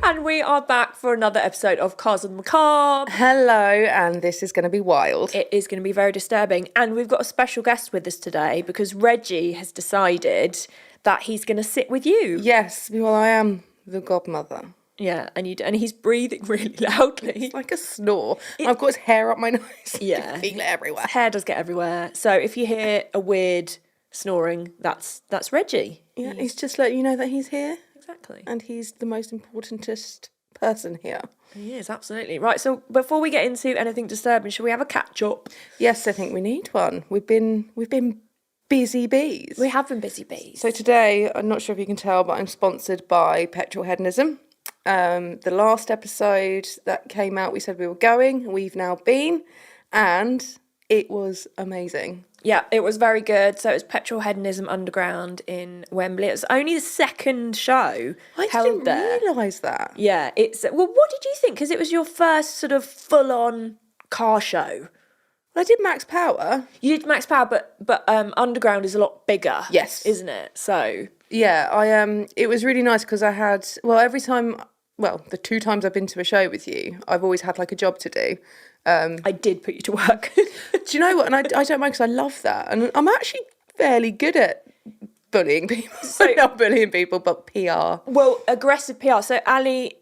And we are back for another episode of Cars and Macabre. Hello, and this is going to be wild. It is going to be very disturbing. And we've got a special guest with us today because Reggie has decided that he's going to sit with you. Yes, well, I am the godmother. Yeah, and he's breathing really loudly. It's like a snore. I've got his hair up my nose. Yeah. I feel it everywhere. His hair does get everywhere. So if you hear a weird snoring, that's Reggie. Yeah, he's just letting you know that he's here. Exactly. And he's the most importantest person here. He is, absolutely. Right, so before we get into anything disturbing, shall we have a catch-up? Yes, I think we need one. We've been busy bees. We have been busy bees. So today, I'm not sure if you can tell, but I'm sponsored by Petrol Hedonism. The last episode that came out, we said we were going. We've now been, and it was amazing. Yeah, it was very good. So it was Petrol Hedonism Underground in Wembley. It was only the second show held there. I didn't realise that. Yeah, well, what did you think? Because it was your first sort of full-on car show. Well, I did Max Power. You did Max Power, but Underground is a lot bigger. Yes. Isn't it? So yeah, it was really nice because I had, the 2 times I've been to a show with you, I've always had like a job to do. I did put you to work. Do you know what? And I don't mind because I love that. And I'm actually fairly good at bullying people. So not bullying people, but PR. Well, aggressive PR. So Ali,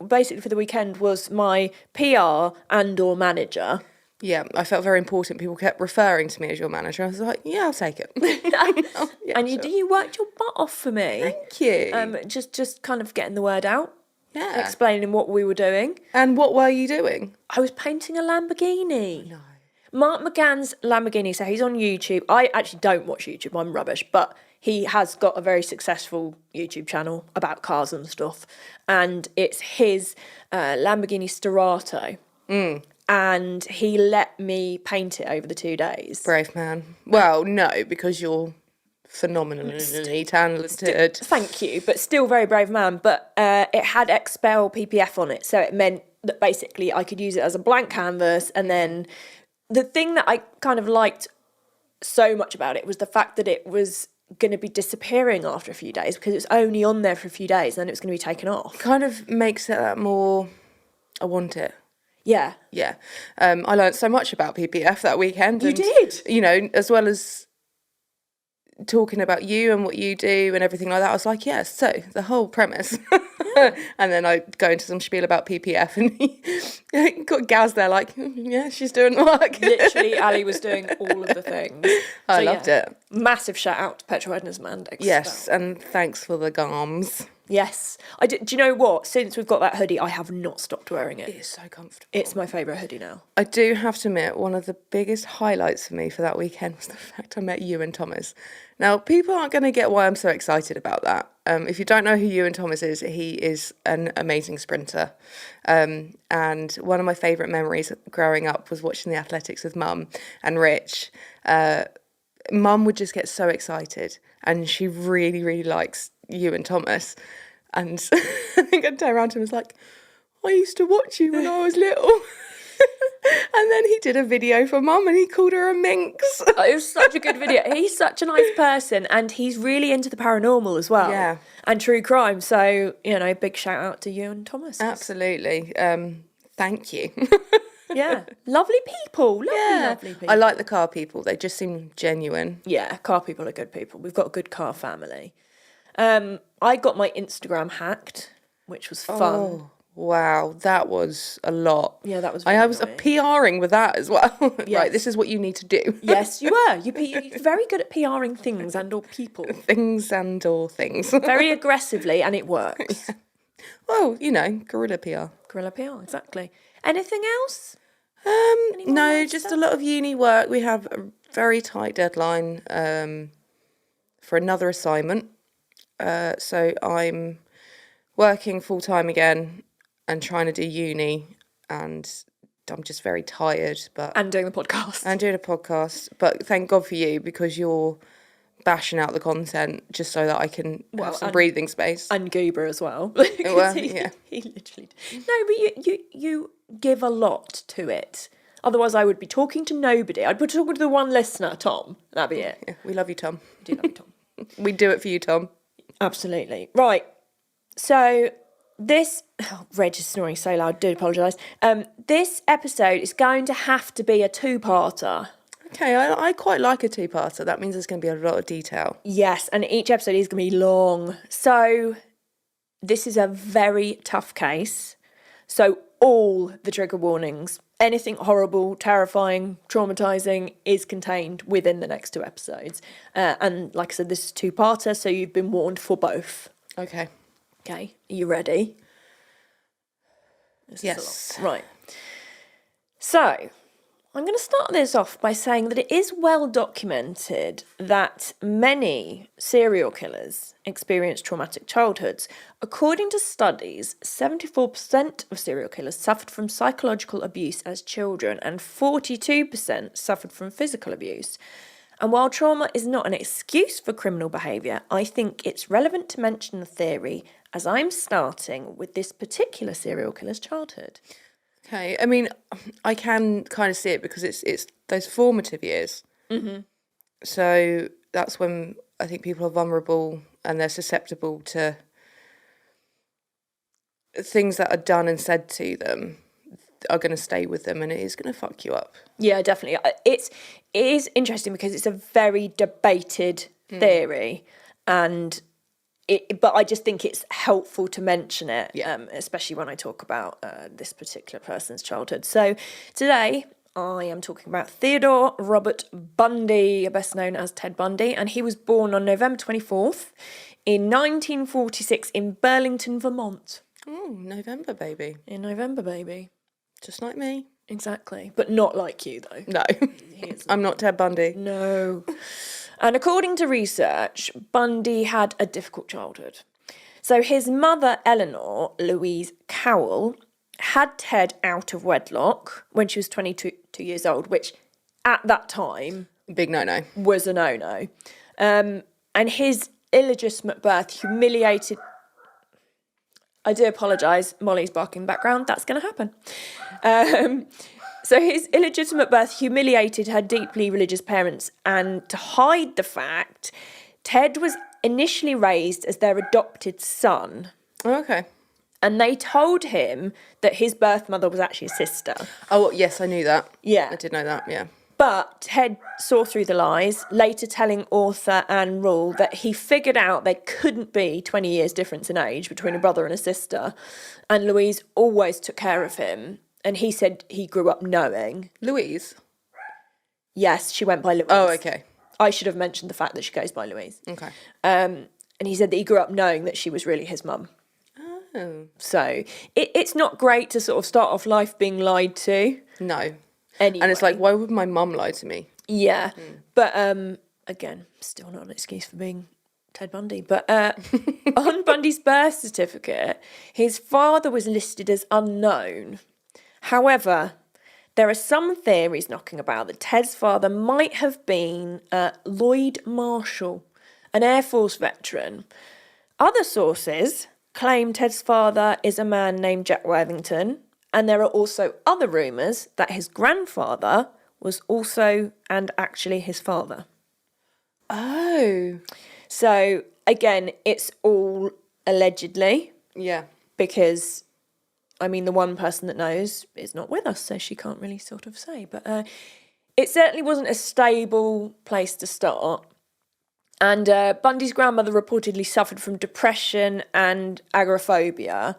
basically for the weekend, was my PR and/or manager. Yeah, I felt very important. People kept referring to me as your manager. I was like, yeah, I'll take it. Yeah, and you worked your butt off for me. Thank you. Just kind of getting the word out. Yeah. Explaining what we were doing. And what were you doing? I was painting a Lamborghini. No. Mark McGann's Lamborghini. So he's on YouTube. I actually don't watch YouTube. I'm rubbish. But he has got a very successful YouTube channel about cars and stuff. And it's his Lamborghini Sturato. And he let me paint it over the 2 days. Brave man. Well, no, because you're phenomenally talented. Thank you, but still very brave man. But it had Expel PPF on it, so it meant that basically I could use it as a blank canvas. And then the thing that I kind of liked so much about it was the fact that it was going to be disappearing after a few days because it was only on there for a few days and then it was going to be taken off. Kind of makes it that more, I want it. Yeah. Yeah. I learned so much about PPF that weekend. You did? You know, as well as talking about you and what you do and everything like that, I was like, yeah, so the whole premise. Yeah. And then I go into some spiel about PPF and he got Gaz there like, yeah, she's doing work. Literally, Ali was doing all of the things. I loved it. Massive shout out to Petrol Hedonism and Expel. Yes, and thanks for the garms. Yes. I did. Do you know what? Since we've got that hoodie, I have not stopped wearing it. It is so comfortable. It's my favourite hoodie now. I do have to admit, one of the biggest highlights for me for that weekend was the fact I met Ewan Thomas. Now, people aren't going to get why I'm so excited about that. If you don't know who Ewan Thomas is, he is an amazing sprinter. And one of my favourite memories growing up was watching the athletics with Mum and Rich. Mum would just get so excited, and she really, really likes Ewan Thomas. And I think I turned around to him and was like, I used to watch you when I was little. And then he did a video for Mum and he called her a minx. It was such a good video. He's such a nice person and he's really into the paranormal as well. Yeah. And true crime. So, you know, big shout out to Ewan Thomas. Absolutely. Thank you. Yeah. Lovely people. Lovely people. I like the car people. They just seem genuine. Yeah, car people are good people. We've got a good car family. I got my Instagram hacked, which was fun. Oh, wow, that was a lot. Yeah, that was really I was annoying. PRing with that as well. Yes. Right, this is what you need to do. Yes, you were. You're very good at PRing things and or people. Things and or things. Very aggressively, and it works. Yeah. Well, you know, guerrilla PR. Guerrilla PR, exactly. Anything else? No, just a lot of uni work. We have a very tight deadline for another assignment. So I'm working full time again and trying to do uni, and I'm just very tired. And doing the podcast. And doing a podcast. But thank God for you, because you're bashing out the content just so that I can have some breathing space. And Goober as well. He literally... No, but you give a lot to it. Otherwise, I would be talking to nobody. I'd be talking to the one listener, Tom. That'd be it. Yeah, we love you, Tom. We do love you, Tom. We do it for you, Tom. Absolutely. Right. So Reg is snoring so loud, I do apologise. This episode is going to have to be a two-parter. Okay, I quite like a two-parter. That means there's going to be a lot of detail. Yes, and each episode is going to be long. So this is a very tough case. So all the trigger warnings, anything horrible, terrifying, traumatising is contained within the next 2 episodes. And like I said, this is two-parter, so you've been warned for both. Okay. Okay, are you ready? Yes. Right. So, I'm going to start this off by saying that it is well documented that many serial killers experience traumatic childhoods. According to studies, 74% of serial killers suffered from psychological abuse as children and 42% suffered from physical abuse. And while trauma is not an excuse for criminal behaviour, I think it's relevant to mention the theory as I'm starting with this particular serial killer's childhood. Okay, I mean, I can kind of see it because it's those formative years. Mm-hmm. So that's when I think people are vulnerable and they're susceptible to things that are done and said to them are going to stay with them, and it is going to fuck you up. Yeah, definitely. It is interesting because it's a very debated theory, and but I just think it's helpful to mention it, especially when I talk about this particular person's childhood. So today I am talking about Theodore Robert Bundy, best known as Ted Bundy, and he was born on November 24th in 1946 in Burlington, Vermont. Oh, November, baby. In November, baby. Just like me. Exactly. But not like you, though. No, I'm not Ted Bundy. No. And according to research, Bundy had a difficult childhood. So his mother, Eleanor Louise Cowell, had Ted out of wedlock when she was 22 years old, which at that time... Big no-no. ...was a no-no. And his illegitimate birth humiliated... I do apologise, Molly's barking in the background, that's going to happen. So his illegitimate birth humiliated her deeply religious parents, and to hide the fact, Ted was initially raised as their adopted son. Oh, okay. And they told him that his birth mother was actually a sister. Oh, yes, I knew that. Yeah. I did know that, yeah. But Ted saw through the lies, later telling author Anne Rule that he figured out there couldn't be 20 years difference in age between a brother and a sister. And Louise always took care of him. And he said he grew up knowing. Louise? Yes, she went by Louise. Oh, okay. I should have mentioned the fact that she goes by Louise. Okay. And he said that he grew up knowing that she was really his mum. Oh. So it's not great to sort of start off life being lied to. No. Anyway. And it's like, why would my mum lie to me? Yeah. But again, still not an excuse for being Ted Bundy. But on Bundy's birth certificate, his father was listed as unknown. However, there are some theories knocking about that Ted's father might have been Lloyd Marshall, an Air Force veteran. Other sources claim Ted's father is a man named Jack Worthington, and there are also other rumours that his grandfather was also and actually his father. Oh. So, again, it's all allegedly. Yeah. Because, I mean, the one person that knows is not with us, so she can't really sort of say. But it certainly wasn't a stable place to start. And Bundy's grandmother reportedly suffered from depression and agoraphobia.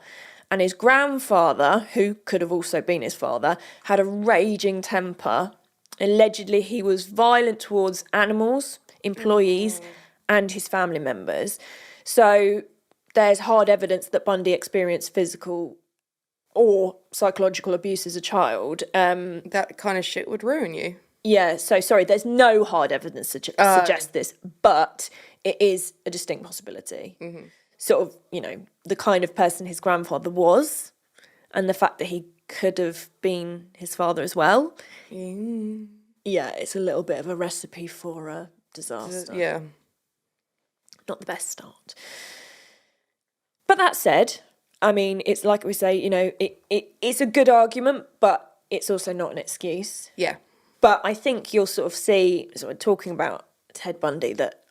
And his grandfather, who could have also been his father, had a raging temper. Allegedly, he was violent towards animals, employees, and his family members. So there's hard evidence that Bundy experienced physical or psychological abuse as a child. That kind of shit would ruin you. Yeah, so sorry, there's no hard evidence to suggest this, but it is a distinct possibility. Mm-hmm. Sort of, you know, the kind of person his grandfather was, and the fact that he could have been his father as well. Mm. Yeah, it's a little bit of a recipe for a disaster. Yeah. Not the best start. But that said, I mean, it's like we say, you know, it's a good argument, but it's also not an excuse. Yeah. But I think you'll sort of see, sort of talking about Ted Bundy, that,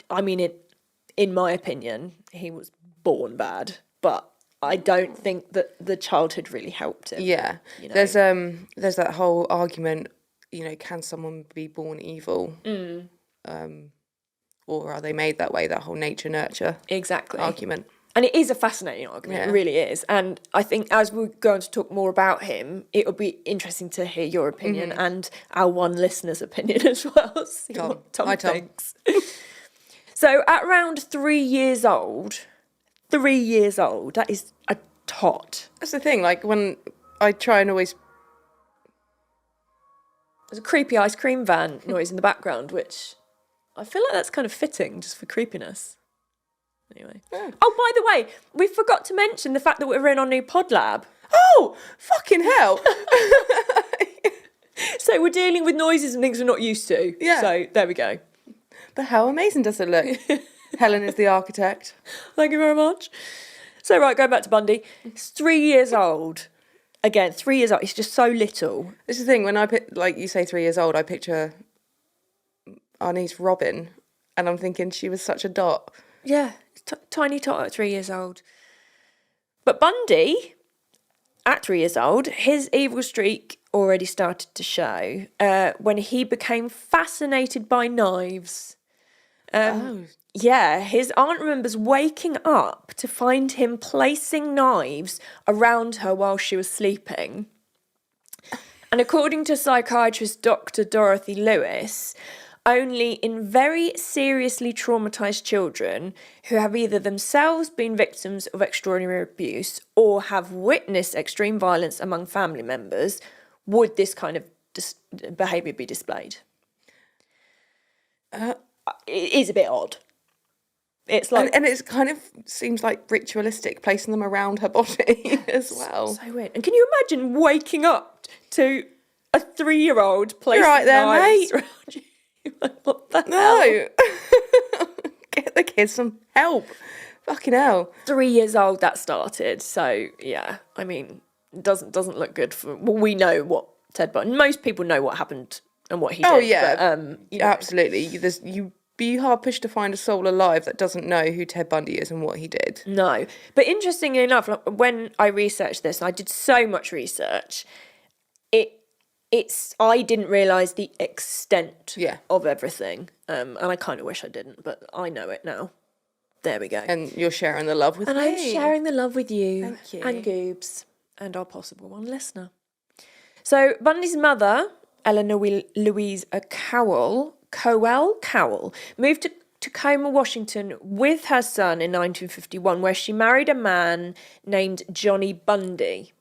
I mean, in my opinion, he was born bad. But I don't think that the childhood really helped him. Yeah. You know? There's that whole argument, can someone be born evil? Or are they made that way? That whole nature nurture Exactly argument. And it is a fascinating argument, It really is. And I think as we're going to talk more about him, it'll be interesting to hear your opinion and our one listener's opinion as well. See what Tom thinks. So at around 3 years old, that is a tot. That's the thing, like when I try and always... There's a creepy ice cream van noise in the background, which I feel like that's kind of fitting just for creepiness. Anyway. Oh, by the way, we forgot to mention the fact that we're in our new pod lab. Oh, fucking hell. So we're dealing with noises and things we're not used to. Yeah. So there we go. But how amazing does it look? Helen is the architect. Thank you very much. So right, going back to Bundy. He's 3 years old. Again, 3 years old. He's just so little. This is the thing, when like you say 3 years old, I picture our niece Robin, and I'm thinking she was such a dot. Yeah, tiny tot at 3 years old. But Bundy, at 3 years old, his evil streak already started to show when he became fascinated by knives. Yeah, his aunt remembers waking up to find him placing knives around her while she was sleeping. And according to psychiatrist Dr. Dorothy Lewis, only in very seriously traumatised children who have either themselves been victims of extraordinary abuse or have witnessed extreme violence among family members would this kind of behaviour be displayed. It is a bit odd. It's like, and it kind of seems like ritualistic, placing them around her body as well. So weird. And can you imagine waking up to a 3-year-old placing You're right there, knives mate. around you? Like, what the hell? No. Get the kids some help. Fucking hell. 3 years old that started. So yeah, I mean, it doesn't look good for. Well, we know what Ted Bundy. Most people know what happened and what he did. Oh yeah, but, absolutely. You'd be hard pushed to find a soul alive that doesn't know who Ted Bundy is and what he did. No, but interestingly enough, like, when I researched this, and I did so much research, I didn't realise the extent of everything, and I kind of wish I didn't, but I know it now. There we go. And you're sharing the love with me. And I'm sharing the love with you. Thank you. And Goobs, and our possible one listener. So Bundy's mother, Eleanor Louise Cowell, moved to Tacoma, Washington with her son in 1951, where she married a man named Johnny Bundy.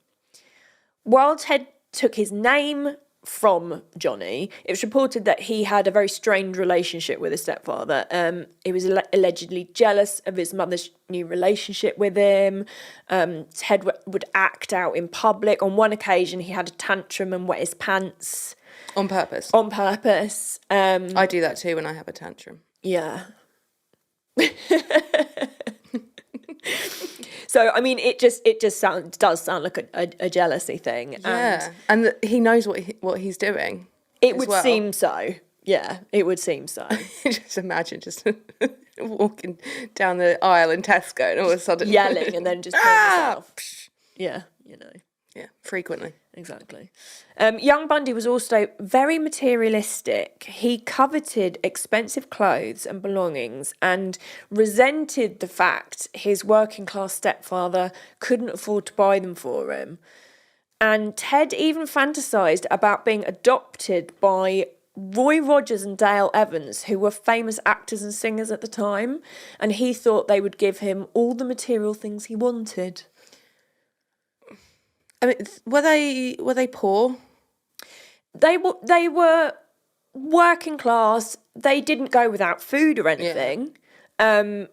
While Ted took his name from Johnny, it was reported that he had a very strained relationship with his stepfather. He was allegedly jealous of his mother's new relationship with him. Ted would act out in public. On one occasion, he had a tantrum and wet his pants. On purpose. I do that too when I have a tantrum. Yeah. So I mean, it just does sound like a jealousy thing. Yeah, and he knows what he's doing. It would seem so. Yeah, it would seem so. Just imagine just walking down the aisle in Tesco and all of a sudden yelling and then just yourself. Yeah, you know. Yeah, frequently. Exactly. Young Bundy was also very materialistic. He coveted expensive clothes and belongings and resented the fact his working class stepfather couldn't afford to buy them for him. And Ted even fantasised about being adopted by Roy Rogers and Dale Evans, who were famous actors and singers at the time, and he thought they would give him all the material things he wanted. I mean, were they poor? They were working class. They didn't go without food or anything. Yeah.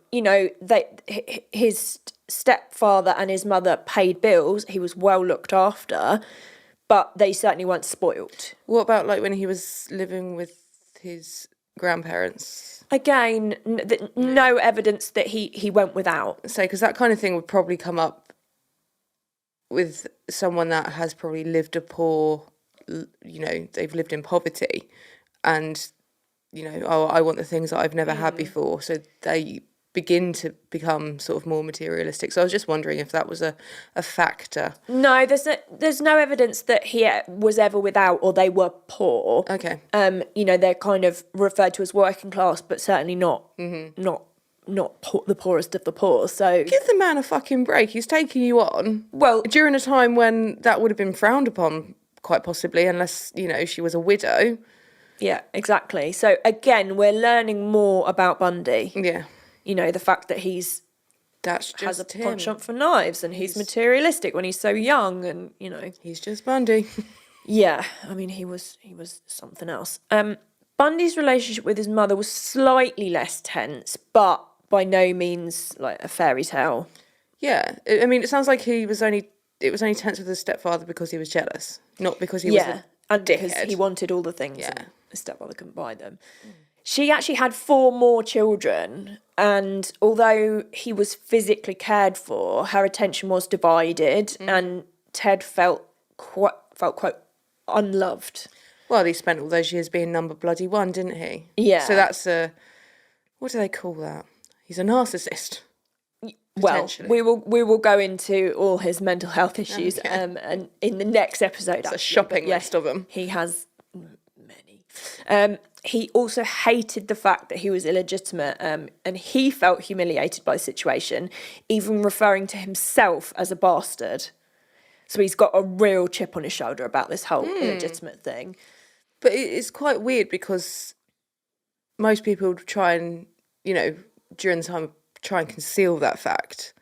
His stepfather and his mother paid bills. He was well looked after, but they certainly weren't spoilt. What about like when he was living with his grandparents? Again, no evidence that he went without. So, because that kind of thing would probably come up with someone that has probably lived a poor, they've lived in poverty and, I want the things that I've never had before. So they begin to become sort of more materialistic. So I was just wondering if that was a factor. No, there's no evidence that he was ever without or they were poor. Okay. You know, they're kind of referred to as working class, but certainly not the poorest of the poor. So Give the man a fucking break. He's taking you on. Well, during a time when that would have been frowned upon, quite possibly, unless, you know, she was a widow. yeah, exactly. So again, we're learning more about Bundy. Yeah. You know, the fact that has a penchant for knives and he's materialistic when he's so young, and you know, he's just Bundy. Yeah, I mean, he was something else. Bundy's relationship with his mother was slightly less tense, but by no means like a fairy tale. Yeah, I mean, it sounds like it was only tense with his stepfather because he was jealous, not because he was a and because dickhead. he wanted all the things and his stepfather couldn't buy them. She actually had 4 more children, and although he was physically cared for, her attention was divided, and Ted felt quite unloved. Well, he spent all those years being number bloody 1, didn't he? Yeah. So that's what do they call that? He's a narcissist. Well, we will go into all his mental health issues, and in the next episode. It's a shopping list of them. He has many. He also hated the fact that he was illegitimate, and he felt humiliated by the situation, even referring to himself as a bastard. So he's got a real chip on his shoulder about this whole illegitimate thing. But it's quite weird because most people try and, you know, during the time, try and conceal that fact.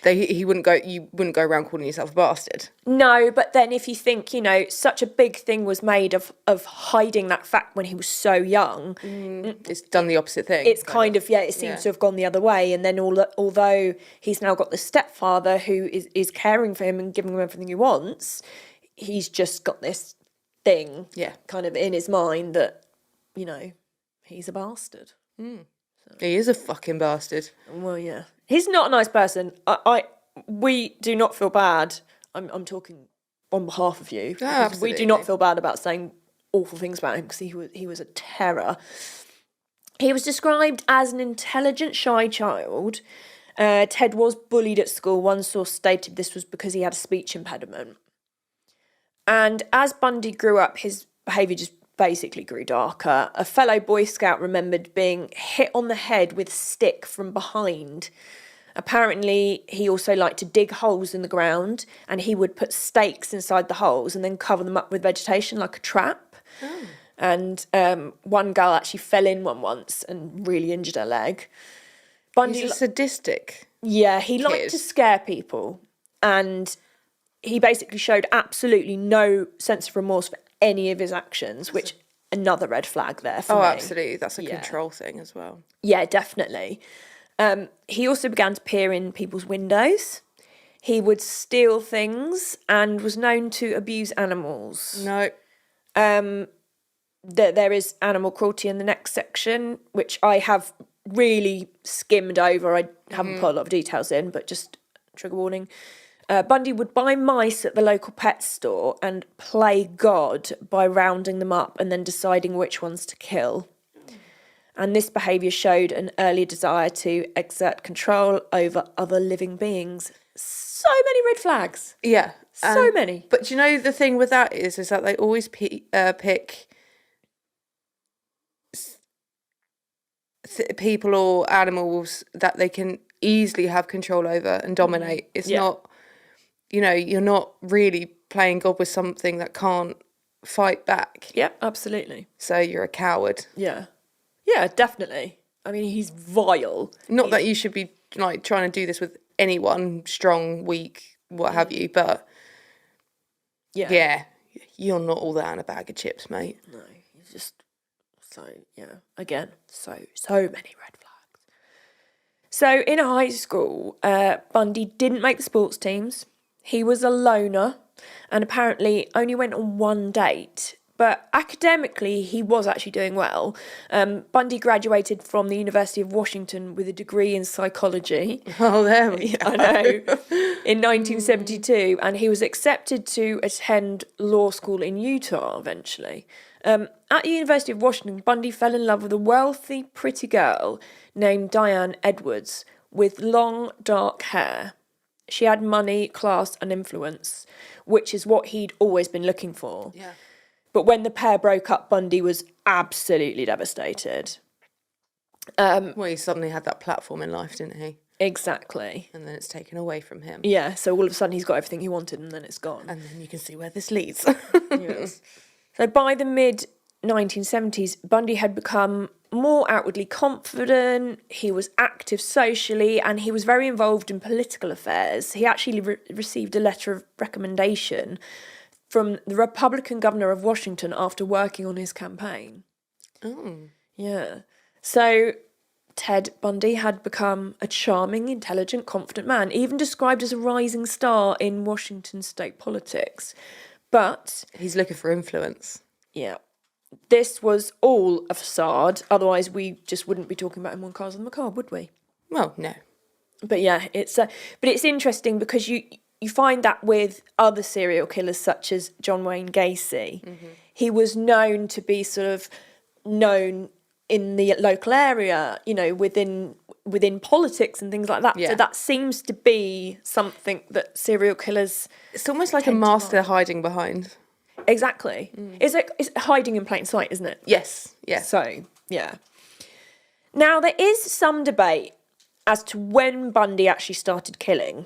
You wouldn't go around calling yourself a bastard. No, but then if you think, you know, such a big thing was made of hiding that fact when he was so young. It's done the opposite thing. It's kind of it seems to have gone the other way. And then although he's now got the stepfather who is caring for him and giving him everything he wants, he's just got this thing kind of in his mind that, you know, he's a bastard. He is a fucking bastard. Well, yeah. He's not a nice person. We do not feel bad. I'm talking on behalf of you. We do not feel bad about saying awful things about him because he was a terror. He was described as an intelligent, shy child. Ted was bullied at school. One source stated this was because he had a speech impediment. And as Bundy grew up, his behaviour just basically grew darker. A fellow Boy Scout remembered being hit on the head with a stick from behind. Apparently, he also liked to dig holes in the ground, and he would put stakes inside the holes and then cover them up with vegetation like a trap. And one girl actually fell in one once and really injured her leg. Bundy's a sadistic. Yeah, he liked to scare people, and he basically showed absolutely no sense of remorse for any of his actions, which another red flag there for me. Oh, absolutely. That's a control thing as well. Yeah, definitely. He also began to peer in people's windows. He would steal things and was known to abuse animals. No. There is animal cruelty in the next section, which I have really skimmed over. I haven't put a lot of details in, but just trigger warning. Bundy would buy mice at the local pet store and play God by rounding them up and then deciding which ones to kill. And this behaviour showed an early desire to exert control over other living beings. So many red flags. Yeah. So many. But you know, the thing with that is that they always pick people or animals that they can easily have control over and dominate. It's not, you know, you're not really playing God with something that can't fight back. Yep, absolutely. So you're a coward. Yeah. Yeah, definitely. I mean, he's vile. Not that you should be like trying to do this with anyone, strong, weak, what have you, but yeah, you're not all that in a bag of chips, mate. No, he's just again, so many red flags. So in high school, Bundy didn't make the sports teams. He was a loner and apparently only went on one date. But academically, he was actually doing well. Bundy graduated from the University of Washington with a degree in psychology. Oh, there we go. I know. In 1972, and he was accepted to attend law school in Utah eventually. At the University of Washington, Bundy fell in love with a wealthy, pretty girl named Diane Edwards with long, dark hair. She had money, class, and influence, which is what he'd always been looking for. Yeah. But when the pair broke up, Bundy was absolutely devastated. Well, he suddenly had that platform in life, didn't he? Exactly. And then it's taken away from him. Yeah, so all of a sudden he's got everything he wanted and then it's gone. And then you can see where this leads. Yes. So by the mid-1970s, Bundy had become more outwardly confident, he was active socially, and he was very involved in political affairs. He actually received a letter of recommendation from the Republican governor of Washington after working on his campaign. Oh. Yeah. So Ted Bundy had become a charming, intelligent, confident man, even described as a rising star in Washington state politics. But He's looking for influence. yeah, this was all a facade. Otherwise, we just wouldn't be talking about him on Cars of the Macabre, would we? Well, no. But yeah, it's interesting because you find that with other serial killers such as John Wayne Gacy, he was known to be sort of known in the local area, you know, within politics and things like that. Yeah. So that seems to be something that serial killers It's almost like a tend to mask they're hide. hiding behind. Exactly. It's hiding in plain sight, isn't it? Yes, yes. So, yeah. Now, there is some debate as to when Bundy actually started killing.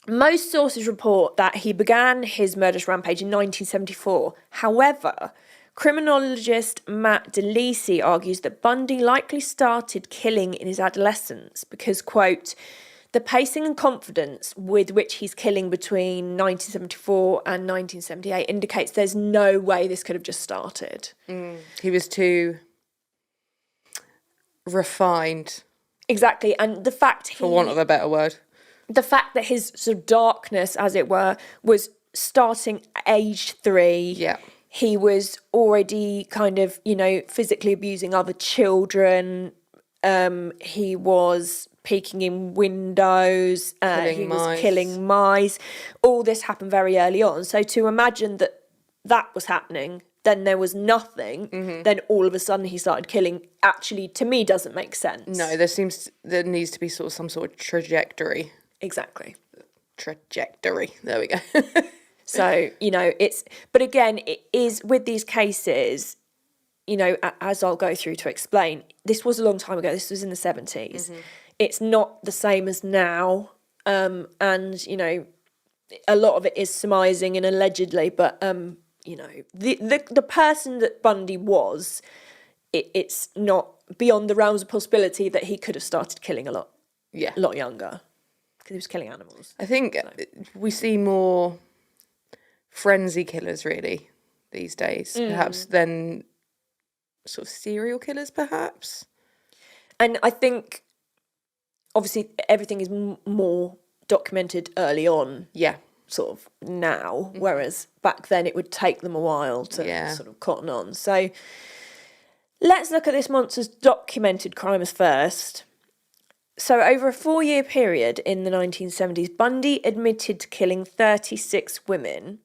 Most sources report that he began his murderous rampage in 1974. However, criminologist Matt DeLisi argues that Bundy likely started killing in his adolescence because, quote, the pacing and confidence with which he's killing between 1974 and 1978 indicates there's no way this could have just started. He was too refined, Exactly, and the fact for want of a better word. the fact that his sort of darkness, as it were, was starting at age 3. Yeah. He was already kind of, you know, physically abusing other children. He was peeking in windows. He was mice. killing mice. All this happened very early on. So to imagine that was happening, then there was nothing, then all of a sudden he started killing, actually, to me, doesn't make sense. No, there needs to be sort of some sort of trajectory. Exactly. Trajectory. There we go. So, you know, but again, it is with these cases, you know, as I'll go through to explain, this was a long time ago. This was in the 70s. It's not the same as now. And, you know, a lot of it is surmising and allegedly, but, you know, the person that Bundy was, it's not beyond the realms of possibility that he could have started killing a lot younger because he was killing animals. I think we see more frenzy killers really these days, perhaps, than sort of serial killers, perhaps. And I think, obviously, everything is more documented early on. Yeah. Sort of now, whereas back then it would take them a while to sort of cotton on. So let's look at this monster's documented crimes first. So over a 4-year period in the 1970s, Bundy admitted to killing 36 women,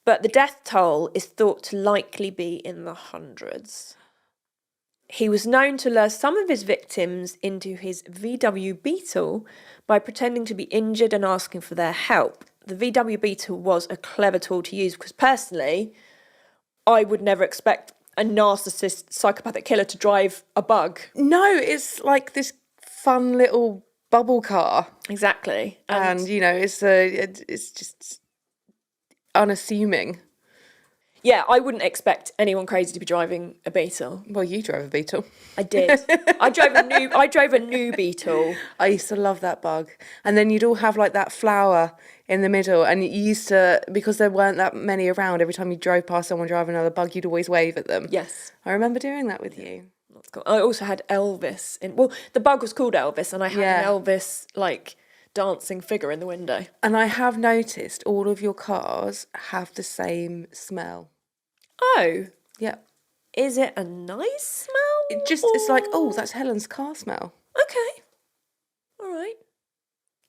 but the death toll is thought to likely be in the hundreds. He was known to lure some of his victims into his VW Beetle by pretending to be injured and asking for their help. The VW Beetle was a clever tool to use because personally, I would never expect a narcissist, psychopathic killer to drive a bug. No, it's like this fun little bubble car. Exactly. And you know, it's just unassuming. Yeah, I wouldn't expect anyone crazy to be driving a Beetle. Well, you drove a Beetle. I did. I drove a new Beetle. I used to love that bug. And then you'd all have like that flower in the middle, and you used to, because there weren't that many around, every time you drove past someone driving another bug, you'd always wave at them. Yes. I remember doing that with you. That's cool. I also had Elvis in. Well, the bug was called Elvis, and I had an Elvis like dancing figure in the window. And I have noticed all of your cars have the same smell. Oh. Yeah. Is it a nice smell? It's like, oh, that's Helen's car smell. Okay. All right.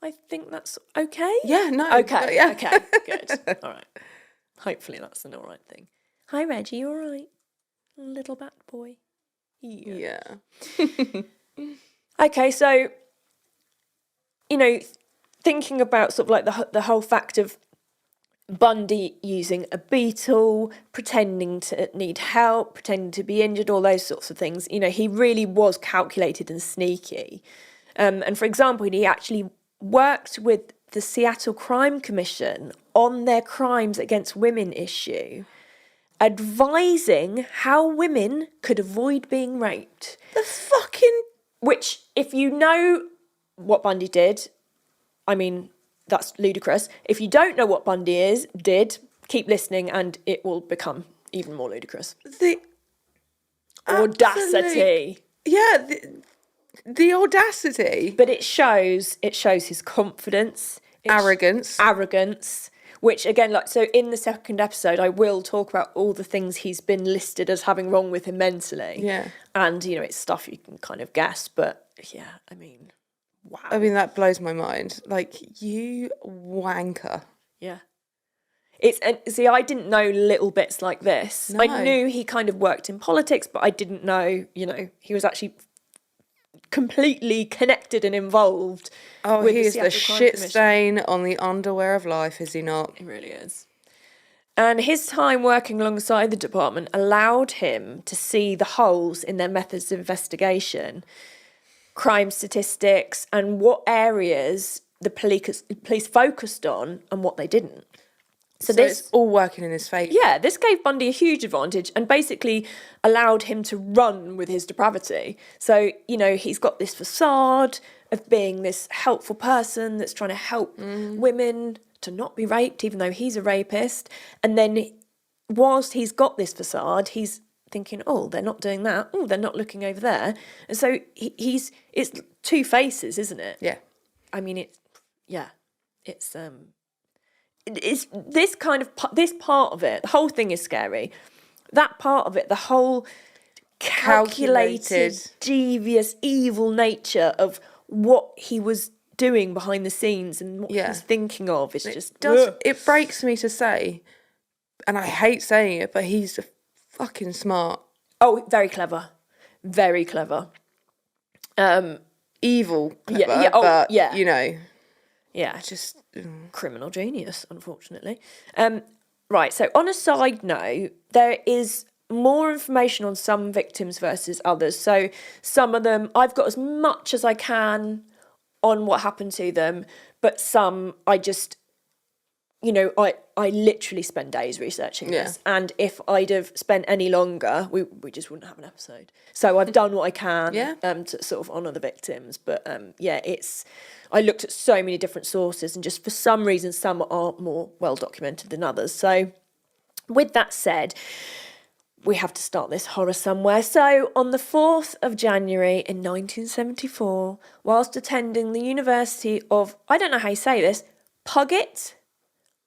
I think that's okay. Yeah, no. Okay. Yeah. Okay. Good. All right. Hopefully that's an all right thing. Hi, Reggie. You all right? Little bat boy. Yeah. Okay, so, thinking about sort of like the whole fact of Bundy using a beetle, pretending to need help, pretending to be injured, all those sorts of things, he really was calculated and sneaky. And for example, he actually worked with the Seattle Crime Commission on their crimes against women issue, advising how women could avoid being raped. The fucking... Which, if you know what Bundy did, I mean, that's ludicrous. If you don't know what Bundy did, keep listening and it will become even more ludicrous. The audacity. Yeah, the audacity. But it shows his confidence. Arrogance. Which, again, so in the second episode, I will talk about all the things he's been listed as having wrong with him mentally. Yeah. And, it's stuff you can kind of guess. But, yeah, I mean, wow. I mean, that blows my mind. Like, you wanker. Yeah. See, I didn't know little bits like this. No. I knew he kind of worked in politics, but I didn't know, he was actually completely connected and involved. Oh, with he is the Seattle Crime shit Commission. stain on the underwear of life, is he not? He really is. And his time working alongside the department allowed him to see the holes in their methods of investigation, crime statistics, and what areas the police focused on and what they didn't. So it's all working in his favour. Yeah, this gave Bundy a huge advantage and basically allowed him to run with his depravity. So, he's got this facade of being this helpful person that's trying to help women to not be raped, even though he's a rapist. And then whilst he's got this facade, he's thinking, oh, they're not doing that. Oh, they're not looking over there. And so it's two faces, isn't it? Yeah. I mean, it's this kind of this part of it. The whole thing is scary. That part of it, the whole calculated, devious, evil nature of what he was doing behind the scenes and what he's thinking of is It breaks me to say, and I hate saying it, but he's fucking smart. Oh, very clever, very clever. Evil, clever, but Yeah, just criminal genius, unfortunately. Right, so on a side note, there is more information on some victims versus others. So some of them, I've got as much as I can on what happened to them, but some I just, I literally spend days researching this. And if I'd have spent any longer, we just wouldn't have an episode. So I've done what I can to sort of honour the victims. But I looked at so many different sources and just for some reason, some are more well documented than others. So with that said, we have to start this horror somewhere. So on the 4th of January in 1974, whilst attending the University of, I don't know how you say this, Puget,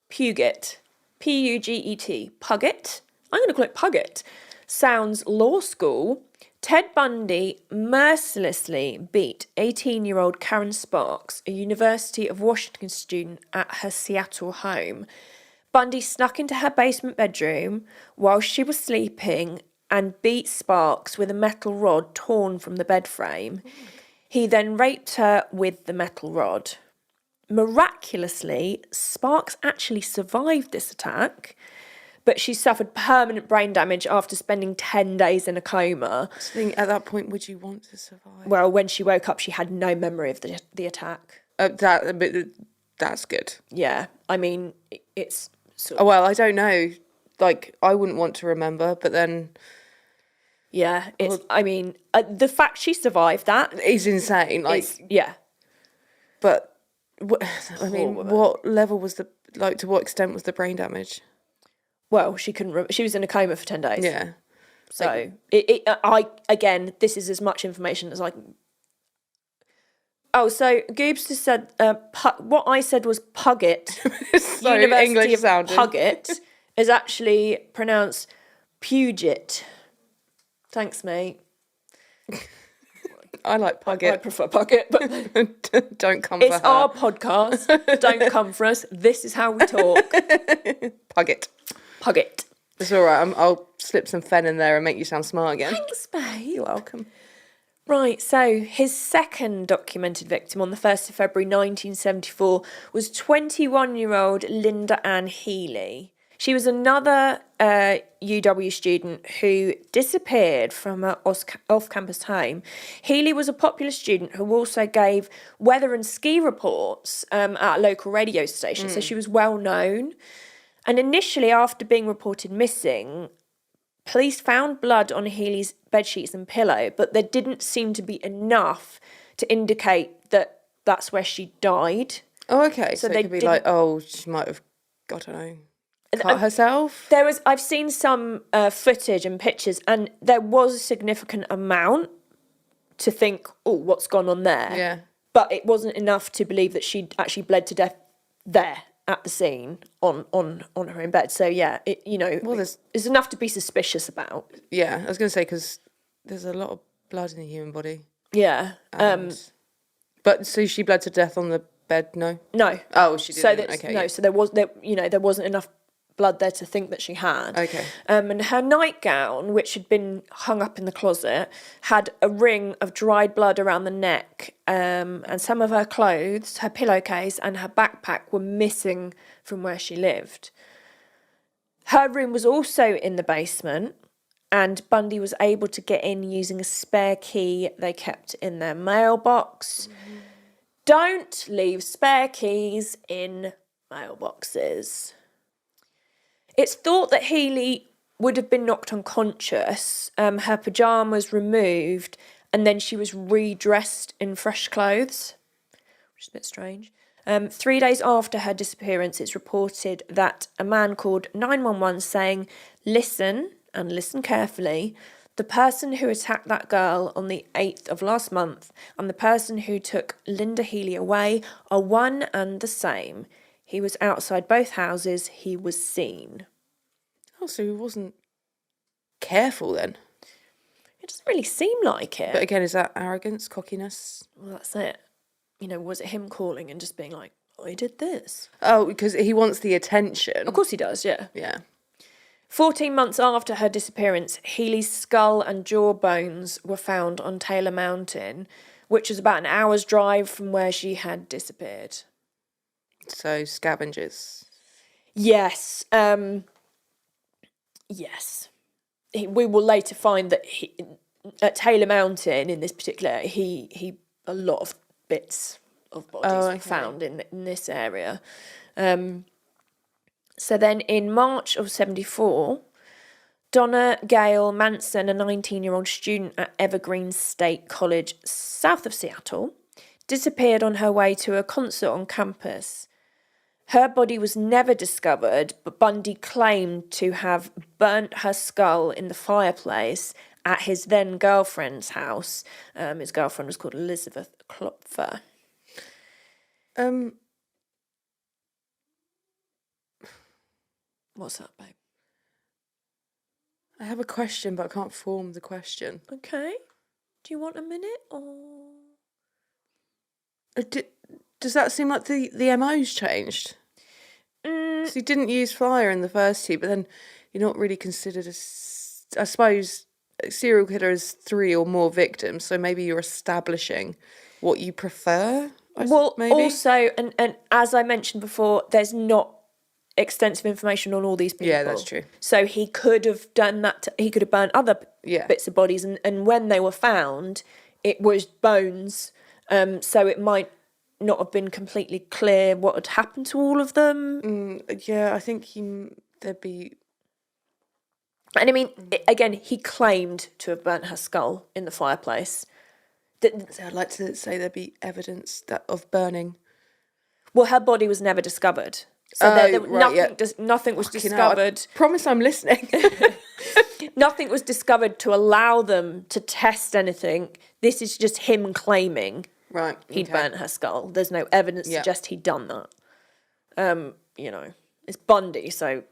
Puget, Puget, I'm going to call it Puget, sounds law school, Ted Bundy mercilessly beat 18-year-old Karen Sparks, a University of Washington student, at her Seattle home. Bundy snuck into her basement bedroom while she was sleeping and beat Sparks with a metal rod torn from the bed frame. He then raped her with the metal rod. Miraculously, Sparks actually survived this attack, but she suffered permanent brain damage after spending 10 days in a coma. So at that point, would you want to survive? Well, when she woke up, she had no memory of the attack. That's good. Yeah, I mean, it's... Oh, well, I don't know. Like, I wouldn't want to remember, but then... Yeah, the fact she survived that... is insane. Like, yeah. But, what level was to what extent was the brain damage? Well, she couldn't... she was in a coma for 10 days. Yeah. So, again, this is as much information as I can... Oh, so Goobs just said, what I said was Puget. So University English of sounding. Puget is actually pronounced Puget. Thanks, mate. I like Puget. I prefer Puget, but don't come for her. It's our podcast. Don't come for us. This is how we talk. Puget. Puget. It's all right. I'll slip some fen in there and make you sound smart again. Thanks, babe. You're welcome. Right, so his second documented victim on the 1st of February 1974 was 21-year-old Linda Ann Healy. She was another UW student who disappeared from her off-campus home. Healy was a popular student who also gave weather and ski reports at a local radio station, so she was well known. And initially, after being reported missing, police found blood on Healy's bedsheets and pillow, but there didn't seem to be enough to indicate that that's where she died. Oh, okay. So they could be like, oh, she might have, I don't know, cut herself? I've seen some footage and pictures, and there was a significant amount to think, oh, what's gone on there? Yeah. But it wasn't enough to believe that she'd actually bled to death there at the scene on her own bed. So yeah, it's enough to be suspicious about. Yeah, I was going to say, because there's a lot of blood in the human body. Yeah. But so she bled to death on the bed? No. Oh, she didn't. So so there wasn't enough blood there to think that she had. Okay. And her nightgown, which had been hung up in the closet, had a ring of dried blood around the neck. And some of her clothes, her pillowcase, and her backpack were missing from where she lived. Her room was also in the basement, and Bundy was able to get in using a spare key they kept in their mailbox. Don't leave spare keys in mailboxes. It's thought that Healy would have been knocked unconscious, her pyjamas removed, and then she was redressed in fresh clothes, which is a bit strange. 3 days after her disappearance, it's reported that a man called 911 saying, listen, and listen carefully, the person who attacked that girl on the 8th of last month and the person who took Linda Healy away are one and the same. He was outside both houses. He was seen. Oh, so he wasn't careful then? It doesn't really seem like it. But again, is that arrogance, cockiness? Well, that's it. Was it him calling and just being like, I did this? Oh, because he wants the attention. Of course he does, yeah. Yeah. 14 months after her disappearance, Healy's skull and jaw bones were found on Taylor Mountain, which was about an hour's drive from where she had disappeared. So, scavengers. Yes. Yes. We will later find that at Taylor Mountain, in this particular, he a lot of bits of bodies were found in this area. So then in March of 74, Donna Gail Manson, a 19-year-old student at Evergreen State College, south of Seattle, disappeared on her way to a concert on campus. Her body was never discovered, but Bundy claimed to have burnt her skull in the fireplace at his then-girlfriend's house. His girlfriend was called Elizabeth Klopfer. What's that, babe? I have a question, but I can't form the question. Okay. Do you want a minute, or...? Does that seem like the MO's changed? So you didn't use fire in the first two, but then you're not really considered as... I suppose a serial killer is 3 or more victims, so maybe you're establishing what you prefer, maybe? Also, and as I mentioned before, there's not extensive information on all these people. Yeah, that's true. So he could have done that. He could have burnt other bits of bodies, and when they were found, it was bones. So it might not have been completely clear what had happened to all of them. Yeah, I think there'd be... And I mean, again, he claimed to have burnt her skull in the fireplace. So I'd like to say there'd be evidence of burning. Well, her body was never discovered. So nothing was discovered. Promise I'm listening. Nothing was discovered to allow them to test anything. This is just him claiming he'd burnt her skull. There's no evidence to suggest he'd done that. It's Bundy, so...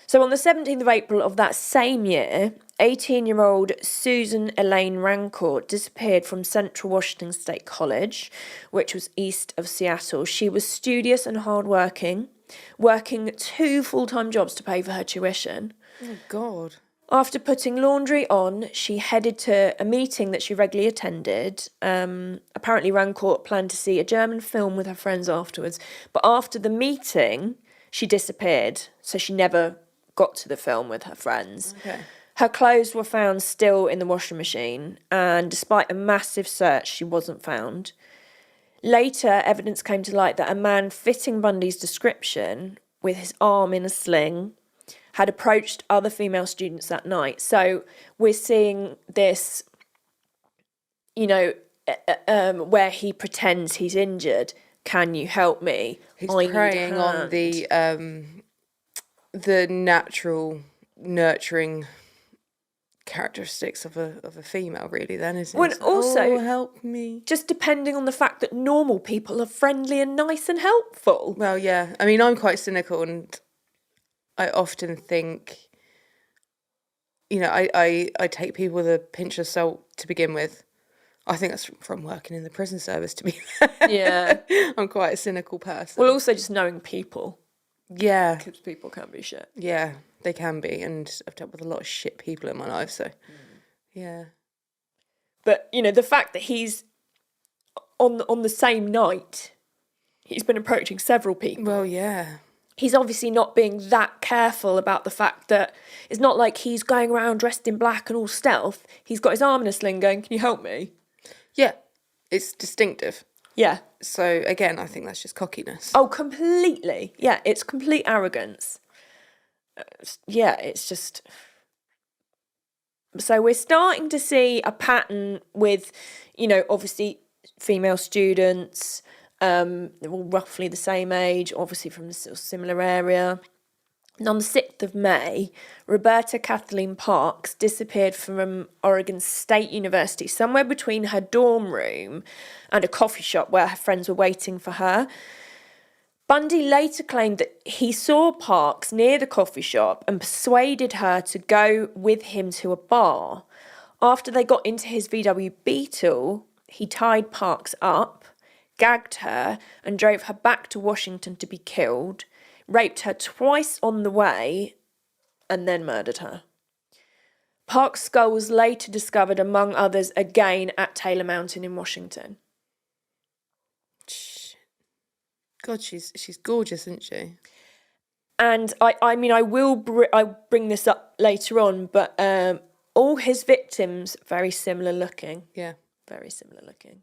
So on the 17th of April of that same year, 18-year-old Susan Elaine Rancourt disappeared from Central Washington State College, which was east of Seattle. She was studious and hardworking. working 2 full-time jobs to pay for her tuition. Oh, God. After putting laundry on, she headed to a meeting that she regularly attended. Apparently, Rancourt planned to see a German film with her friends afterwards. But after the meeting, she disappeared. So she never got to the film with her friends. Okay. Her clothes were found still in the washing machine. And despite a massive search, she wasn't found. Later, evidence came to light that a man fitting Bundy's description, with his arm in a sling, had approached other female students that night. So we're seeing this, where he pretends he's injured. Can you help me? He's preying on the natural nurturing characteristics of a female, really, then, isn't it? Well, also, help me. Just depending on the fact that normal people are friendly and nice and helpful. Well, yeah. I mean, I'm quite cynical, and I often think, I take people with a pinch of salt to begin with. I think that's from working in the prison service, to be fair. Yeah. I'm quite a cynical person. Well, also just knowing people. Yeah. Because people can be shit. Yeah, they can be. And I've dealt with a lot of shit people in my life, so, yeah. But, the fact that he's on the same night, he's been approaching several people. Well, yeah. He's obviously not being that careful about the fact that it's not like he's going around dressed in black and all stealth. He's got his arm in a sling going, can you help me? Yeah, it's distinctive. Yeah. So, again, I think that's just cockiness. Oh, completely. Yeah, it's complete arrogance. It's just... So we're starting to see a pattern with, obviously female students. They're all roughly the same age, obviously from the sort of similar area. And on the 6th of May, Roberta Kathleen Parks disappeared from Oregon State University, somewhere between her dorm room and a coffee shop where her friends were waiting for her. Bundy later claimed that he saw Parks near the coffee shop and persuaded her to go with him to a bar. After they got into his VW Beetle, he tied Parks up, gagged her, and drove her back to Washington to be killed, raped her twice on the way, and then murdered her. Parks' skull was later discovered, among others, again at Taylor Mountain in Washington. God, she's gorgeous, isn't she? And I will bring this up later on, but all his victims very similar looking. Yeah, very similar looking.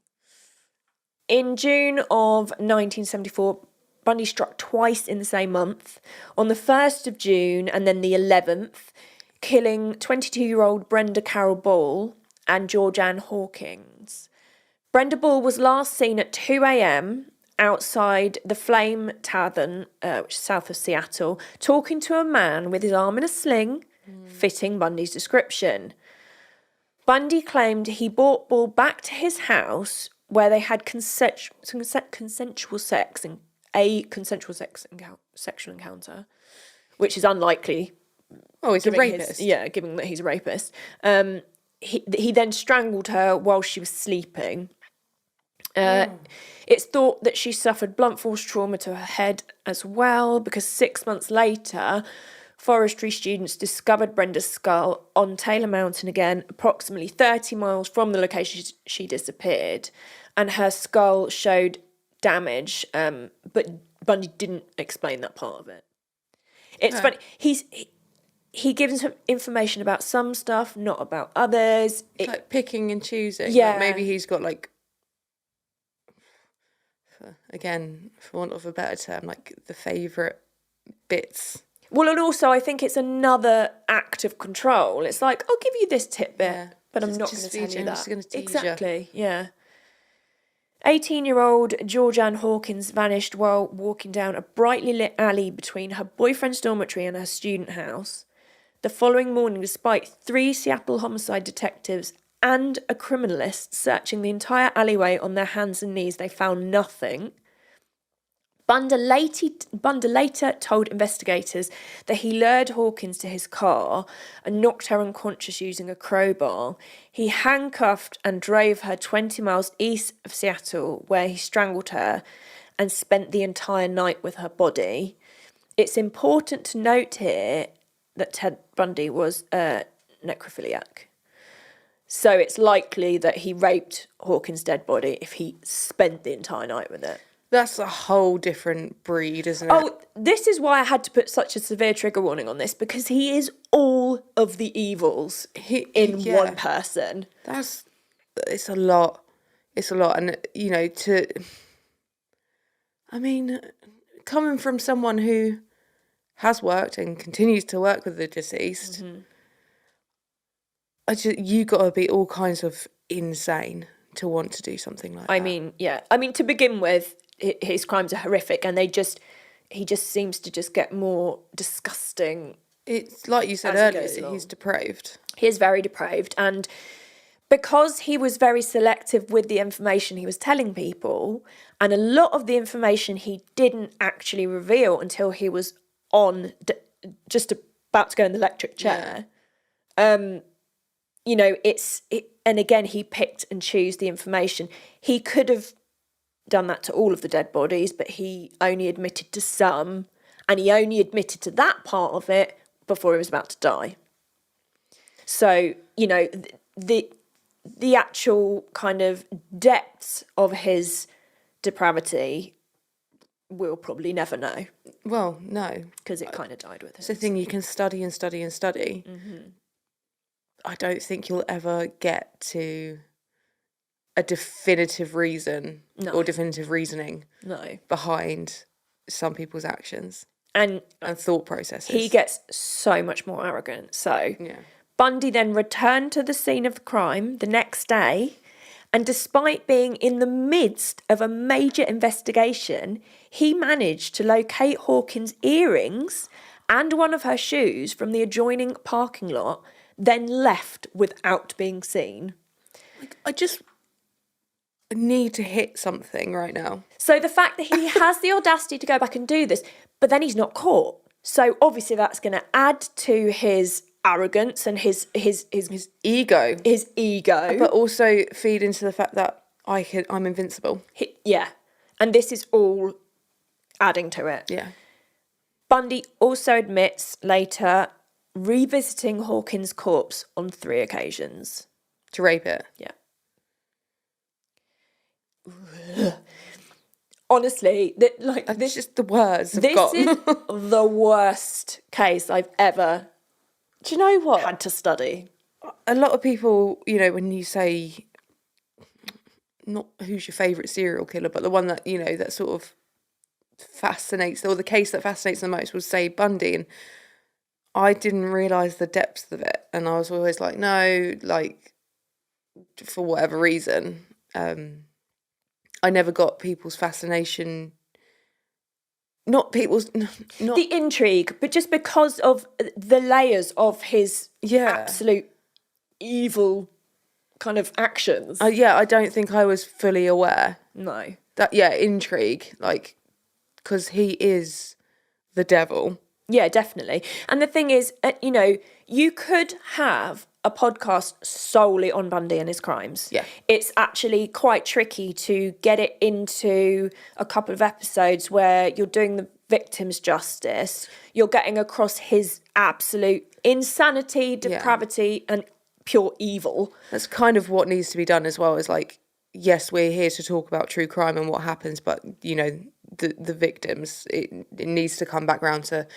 In June of 1974, Bundy struck twice in the same month, on the 1st of June and then the 11th, killing 22-year-old Brenda Carroll Ball and Georgianne Hawkins. Brenda Ball was last seen at 2 a.m. outside the Flame Tavern, which is south of Seattle, talking to a man with his arm in a sling, fitting Bundy's description. Bundy claimed he brought Ball back to his house where they had consensual sex and a consensual sexual encounter, which is unlikely. Oh, he's a rapist. Given that he's a rapist. He then strangled her while she was sleeping. It's thought that she suffered blunt force trauma to her head as well, because 6 months later, forestry students discovered Brenda's skull on Taylor Mountain again, approximately 30 miles from the location she disappeared, and her skull showed damage, but Bundy didn't explain that part of it. It's funny. He gives some information about some stuff, not about others. It's like picking and choosing. Yeah. Like maybe he's got again, for want of a better term, like the favourite bits. Well, and also I think it's another act of control. It's like, I'll give you this tidbit, but I'm not going to tell you that. I'm just going to tease exactly, yeah. 18-year-old Georgianne Hawkins vanished while walking down a brightly lit alley between her boyfriend's dormitory and her student house. The following morning, despite 3 Seattle homicide detectives and a criminalist searching the entire alleyway on their hands and knees, they found nothing. Bundy later told investigators that he lured Hawkins to his car and knocked her unconscious using a crowbar. He handcuffed and drove her 20 miles east of Seattle, where he strangled her and spent the entire night with her body. it's important to note here that Ted Bundy was a necrophiliac. So it's likely that he raped Hawkins' dead body if he spent the entire night with it. That's a whole different breed, isn't it? Oh, this is why I had to put such a severe trigger warning on this, because he is all of the evils in one person. It's a lot. It's a lot. And, you know, coming from someone who has worked and continues to work with the deceased, you got to be all kinds of insane to want to do something like that. I mean, to begin with, his crimes are horrific, and he just seems to just get more disgusting. It's like you said earlier, he's depraved. He is very depraved, and because he was very selective with the information he was telling people, and a lot of the information he didn't actually reveal until he was just about to go in the electric chair. Yeah. You know, and again, he picked and chose the information. He could have done that to all of the dead bodies, but he only admitted to some, and he only admitted to that part of it before he was about to die. So, you know, the actual kind of depths of his depravity we'll probably never know. Well, no. Because it kind of died with him. It's the thing, you can study and study and study. Mm-hmm. I don't think you'll ever get to a definitive reason or definitive reasoning behind some people's actions and thought processes. He gets so much more arrogant. So Bundy then returned to the scene of the crime the next day, and despite being in the midst of a major investigation, he managed to locate Hawkins' earrings and one of her shoes from the adjoining parking lot, then left without being seen. I just need to hit something right now. So the fact that he has the audacity to go back and do this, but then he's not caught. So obviously that's going to add to his arrogance and his ego. His ego. But also feed into the fact that I'm invincible. And this is all adding to it. Yeah. Bundy also admits later revisiting Hawkins' corpse on 3 occasions. To rape it? Yeah. Honestly, this is the words this is the worst case I've ever Do you know what? had to study. A lot of people, you know, when you say not who's your favourite serial killer, but the one that, you know, that sort of fascinates, or the case that fascinates the most, would say Bundy. And I didn't realise the depth of it. And I was always like, no, like, for whatever reason, I never got people's fascination. Not the intrigue, but just because of the layers of his absolute evil kind of actions. I don't think I was fully aware. No. Intrigue, like, because he is the devil. Yeah, definitely. And the thing is, you know, you could have a podcast solely on Bundy and his crimes. Yeah. It's actually quite tricky to get it into a couple of episodes where you're doing the victims justice, you're getting across his absolute insanity, depravity, and pure evil. That's kind of what needs to be done as well, is like, yes, we're here to talk about true crime and what happens, but, you know, the victims, it needs to come back round to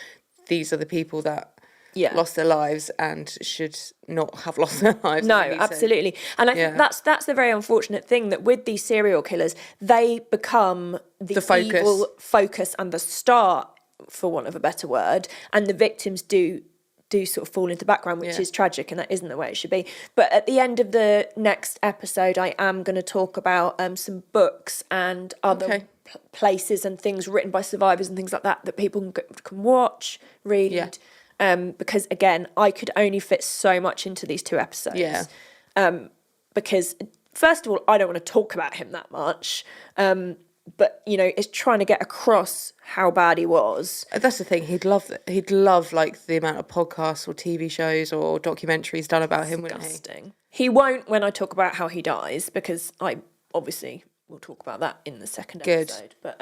these are the people that lost their lives and should not have lost their lives. No, absolutely. And I think that's the very unfortunate thing, that with these serial killers, they become the evil focus and the star, for want of a better word, and the victims do sort of fall into the background, which is tragic, and that isn't the way it should be. But at the end of the next episode, I am going to talk about some books and other places and things written by survivors and things like that people can watch, read. Yeah. Because again, I could only fit so much into these 2 episodes. Yeah. Because first of all, I don't want to talk about him that much. But you know, it's trying to get across how bad he was. That's the thing. He'd love like the amount of podcasts or TV shows or documentaries done about him. Disgusting. He won't when I talk about how he dies, because I obviously will talk about that in the second episode. But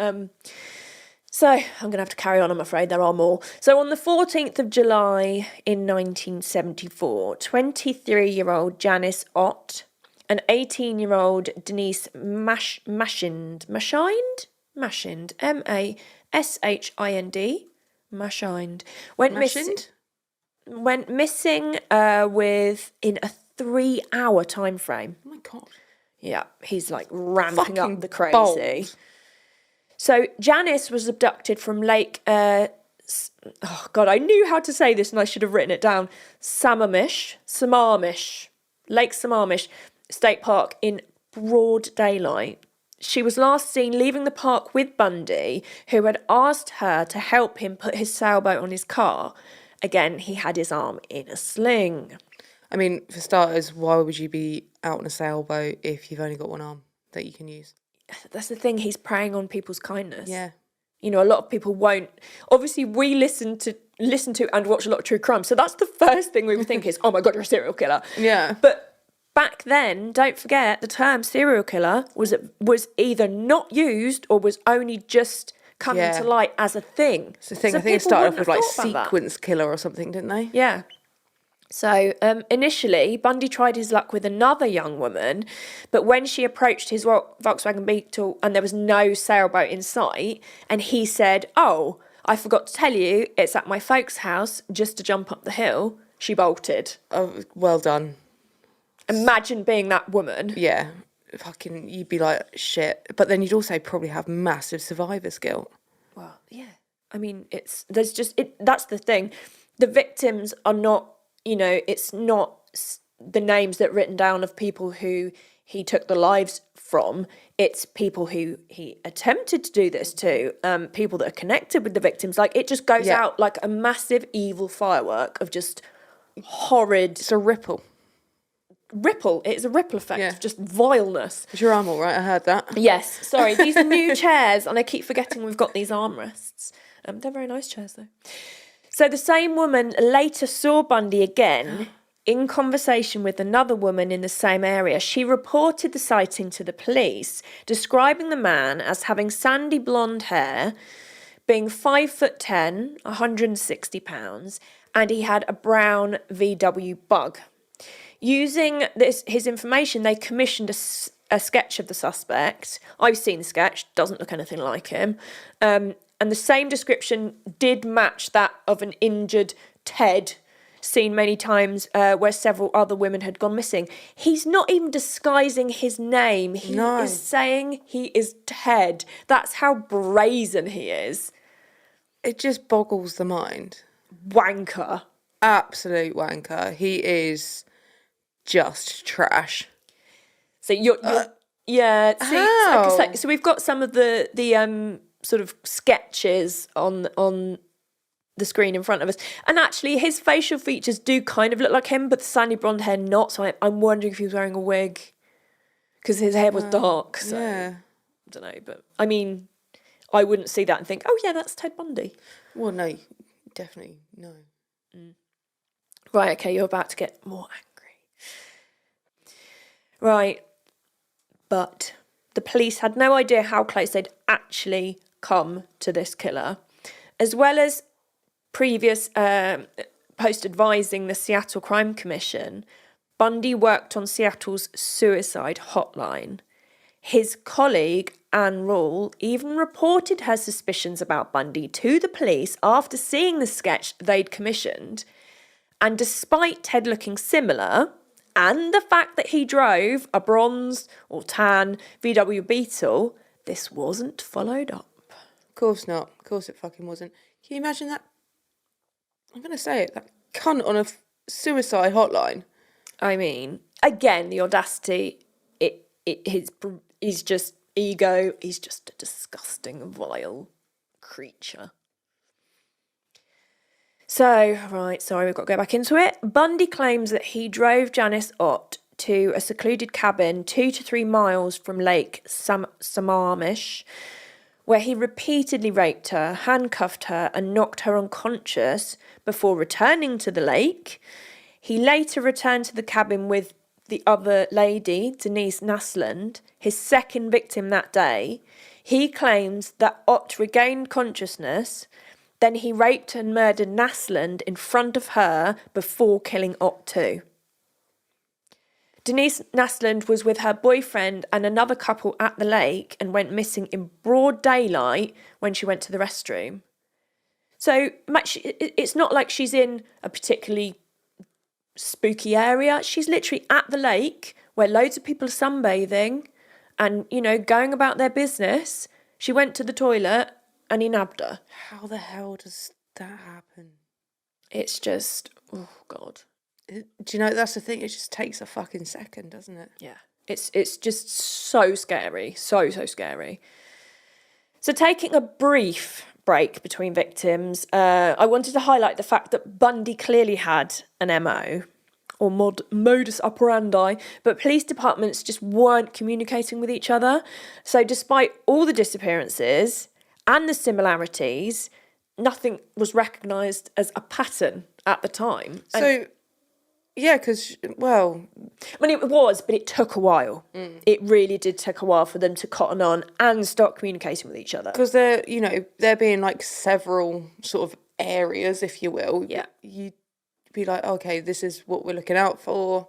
So I'm going to have to carry on, I'm afraid. There are more. So on the 14th of July in 1974, 23-year-old Janice Ott and 18-year-old Denise Mashind, M-A-S-H-I-N-D, Mashind, went missing within a 3-hour time frame. Oh my God. Yeah, he's like ramping Fucking up the crazy. bold. So Janice was abducted from Lake, oh God, I knew how to say this and I should have written it down. Sammamish Lake Sammamish State Park in broad daylight. She was last seen leaving the park with Bundy, who had asked her to help him put his sailboat on his car. Again, he had his arm in a sling. I mean, for starters, why would you be out on a sailboat if you've only got one arm that you can use? That's the thing, he's preying on people's kindness. Yeah. You know, a lot of people won't. Obviously, we listen to and watch a lot of true crime. So that's the first thing we would think is, oh my God, you're a serial killer. Yeah. But back then, don't forget, the term serial killer was either not used or was only just coming to light as a thing. It's the thing. So I think it people started off wouldn't with like have thought about that. sequence killer or something, didn't they? Yeah. So initially, Bundy tried his luck with another young woman, but when she approached his Volkswagen Beetle and there was no sailboat in sight, and he said, "Oh, I forgot to tell you, it's at my folks' house, just to jump up the hill," she bolted. Oh, well done. Imagine being that woman. Yeah. Fucking, you'd be like, shit. But then you'd also probably have massive survivor's guilt. Well, yeah. I mean, that's the thing. The victims are not, you know, it's not the names that are written down of people who he took the lives from. It's people who he attempted to do this to, people that are connected with the victims. Like, it just goes out like a massive evil firework of just horrid... It's a ripple. It's a ripple effect of just vileness. Is your arm all right? I heard that. Yes, sorry, these are new chairs, and I keep forgetting we've got these armrests. They're very nice chairs, though. So the same woman later saw Bundy again in conversation with another woman in the same area. She reported the sighting to the police, describing the man as having sandy blonde hair, being 5'10", 160 pounds, and he had a brown VW Bug. Using his information, they commissioned a sketch of the suspect. I've seen the sketch, doesn't look anything like him. And the same description did match that of an injured Ted, seen many times where several other women had gone missing. He's not even disguising his name. He is saying he is Ted. That's how brazen he is. It just boggles the mind. Wanker. Absolute wanker. He is just trash. So you're yeah. See, How? So we've got some of the sort of sketches on the screen in front of us, and actually his facial features do kind of look like him, but the sandy blonde hair not. So I'm wondering if he was wearing a wig because his hair was dark. So I don't know, but I mean, I wouldn't see that and think, oh yeah, that's Ted Bundy. Well, no, definitely no. Right, okay, you're about to get more angry. Right, but the police had no idea how close they'd actually come to this killer. As well as previous post advising the Seattle Crime Commission, Bundy worked on Seattle's suicide hotline. His colleague, Anne Rule, even reported her suspicions about Bundy to the police after seeing the sketch they'd commissioned. And despite Ted looking similar, and the fact that he drove a bronze or tan VW Beetle, this wasn't followed up. Of course not. Of course it fucking wasn't. Can you imagine that? I'm going to say it. That cunt on a suicide hotline. I mean, again, the audacity, he's just ego. He's just a disgusting, vile creature. So, right, sorry, we've got to go back into it. Bundy claims that he drove Janice Ott to a secluded cabin 2 to 3 miles from Lake Sammamish, where he repeatedly raped her, handcuffed her, and knocked her unconscious before returning to the lake. He later returned to the cabin with the other lady, Denise Nasland, his second victim that day, he claims that Ott regained consciousness, then he raped and murdered Nasland in front of her before killing Ott too. Denise Nasland was with her boyfriend and another couple at the lake and went missing in broad daylight when she went to the restroom. So it's not like she's in a particularly spooky area. She's literally at the lake where loads of people are sunbathing and, you know, going about their business. She went to the toilet and he nabbed her. How the hell does that happen? It's just, oh, God. Do you know, that's the thing, it just takes a fucking second, doesn't it? Yeah. It's just so scary. So scary. So taking a brief break between victims, I wanted to highlight the fact that Bundy clearly had an MO, or modus operandi, but police departments just weren't communicating with each other. So despite all the disappearances and the similarities, nothing was recognised as a pattern at the time. So, yeah, because, well... I mean, it was, but it took a while. It really did take a while for them to cotton on and start communicating with each other. Because there being like several sort of areas, if you will. Yeah. You'd be like, okay, this is what we're looking out for,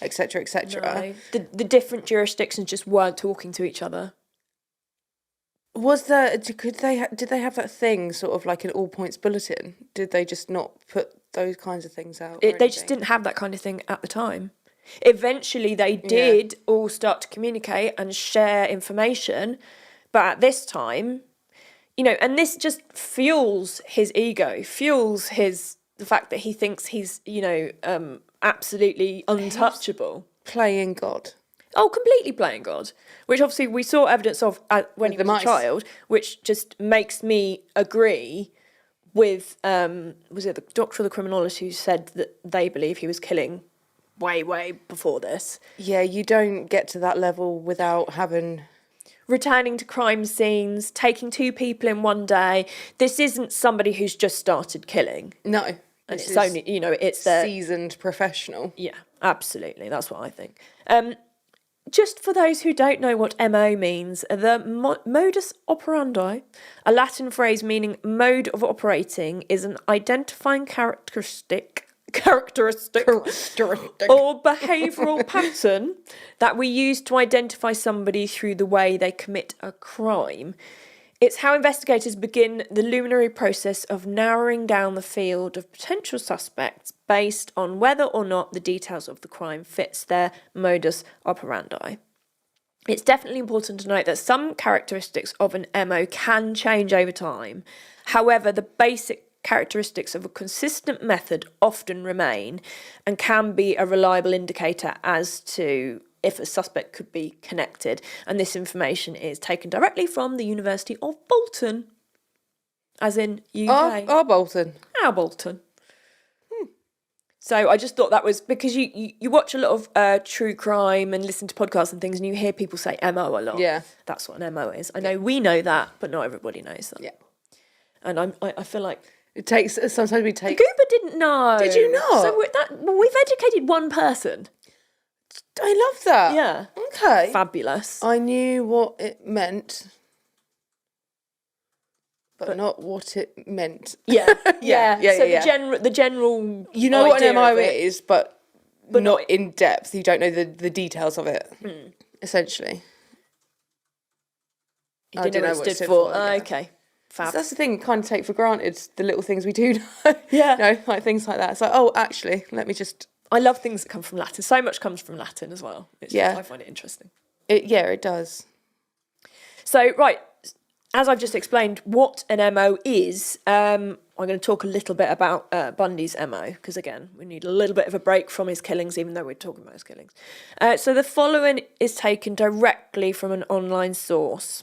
etc., etc. No. The different jurisdictions just weren't talking to each other. Was there? Did they have that thing sort of like an all points bulletin? Did they just not put those kinds of things out? They just didn't have that kind of thing at the time. Eventually, they did all start to communicate and share information, but at this time, you know, and this just fuels his ego, fuels the fact that he thinks he's, you know, absolutely untouchable. Playing God. Oh, completely playing God, which obviously we saw evidence of when he was a child, which just makes me agree with, was it the doctor of the criminologist who said that they believe he was killing way before this. Yeah, you don't get to that level without having... Returning to crime scenes, taking 2 people in one day. This isn't somebody who's just started killing. No. And it's only, you know, it's the... seasoned professional. Yeah, absolutely. That's what I think. Just for those who don't know what MO means, the modus operandi, a Latin phrase meaning mode of operating, is an identifying characteristic or behavioural pattern that we use to identify somebody through the way they commit a crime. It's how investigators begin the luminary process of narrowing down the field of potential suspects based on whether or not the details of the crime fits their modus operandi. It's definitely important to note that some characteristics of an MO can change over time. However, the basic characteristics of a consistent method often remain and can be a reliable indicator as to if a suspect could be connected. And this information is taken directly from the University of Bolton, as in UK. Our Bolton. Our Bolton. So I just thought that was, because you watch a lot of true crime and listen to podcasts and things and you hear people say MO a lot. Yeah. That's what an MO is. I know we know that, but not everybody knows that. Yeah. And I feel like... Sometimes we take... Goober didn't know. Did you not? So we've educated one person. I love that. Yeah. Okay. Fabulous. I knew what it meant, but not what it meant. Yeah. Yeah. So the general You know what an idea MO of it, is, but not in depth. You don't know the details of it, essentially. You didn't know what it stood for. Okay. Fab. So that's the thing, you kind of take for granted the little things we do know. Yeah. Like things like that. It's like, oh, actually, let me just... I love things that come from Latin. So much comes from Latin as well. It's just, I find it interesting. It does. So, right, as I've just explained what an MO is, I'm going to talk a little bit about Bundy's MO, because, again, we need a little bit of a break from his killings, even though we're talking about his killings. So the following is taken directly from an online source.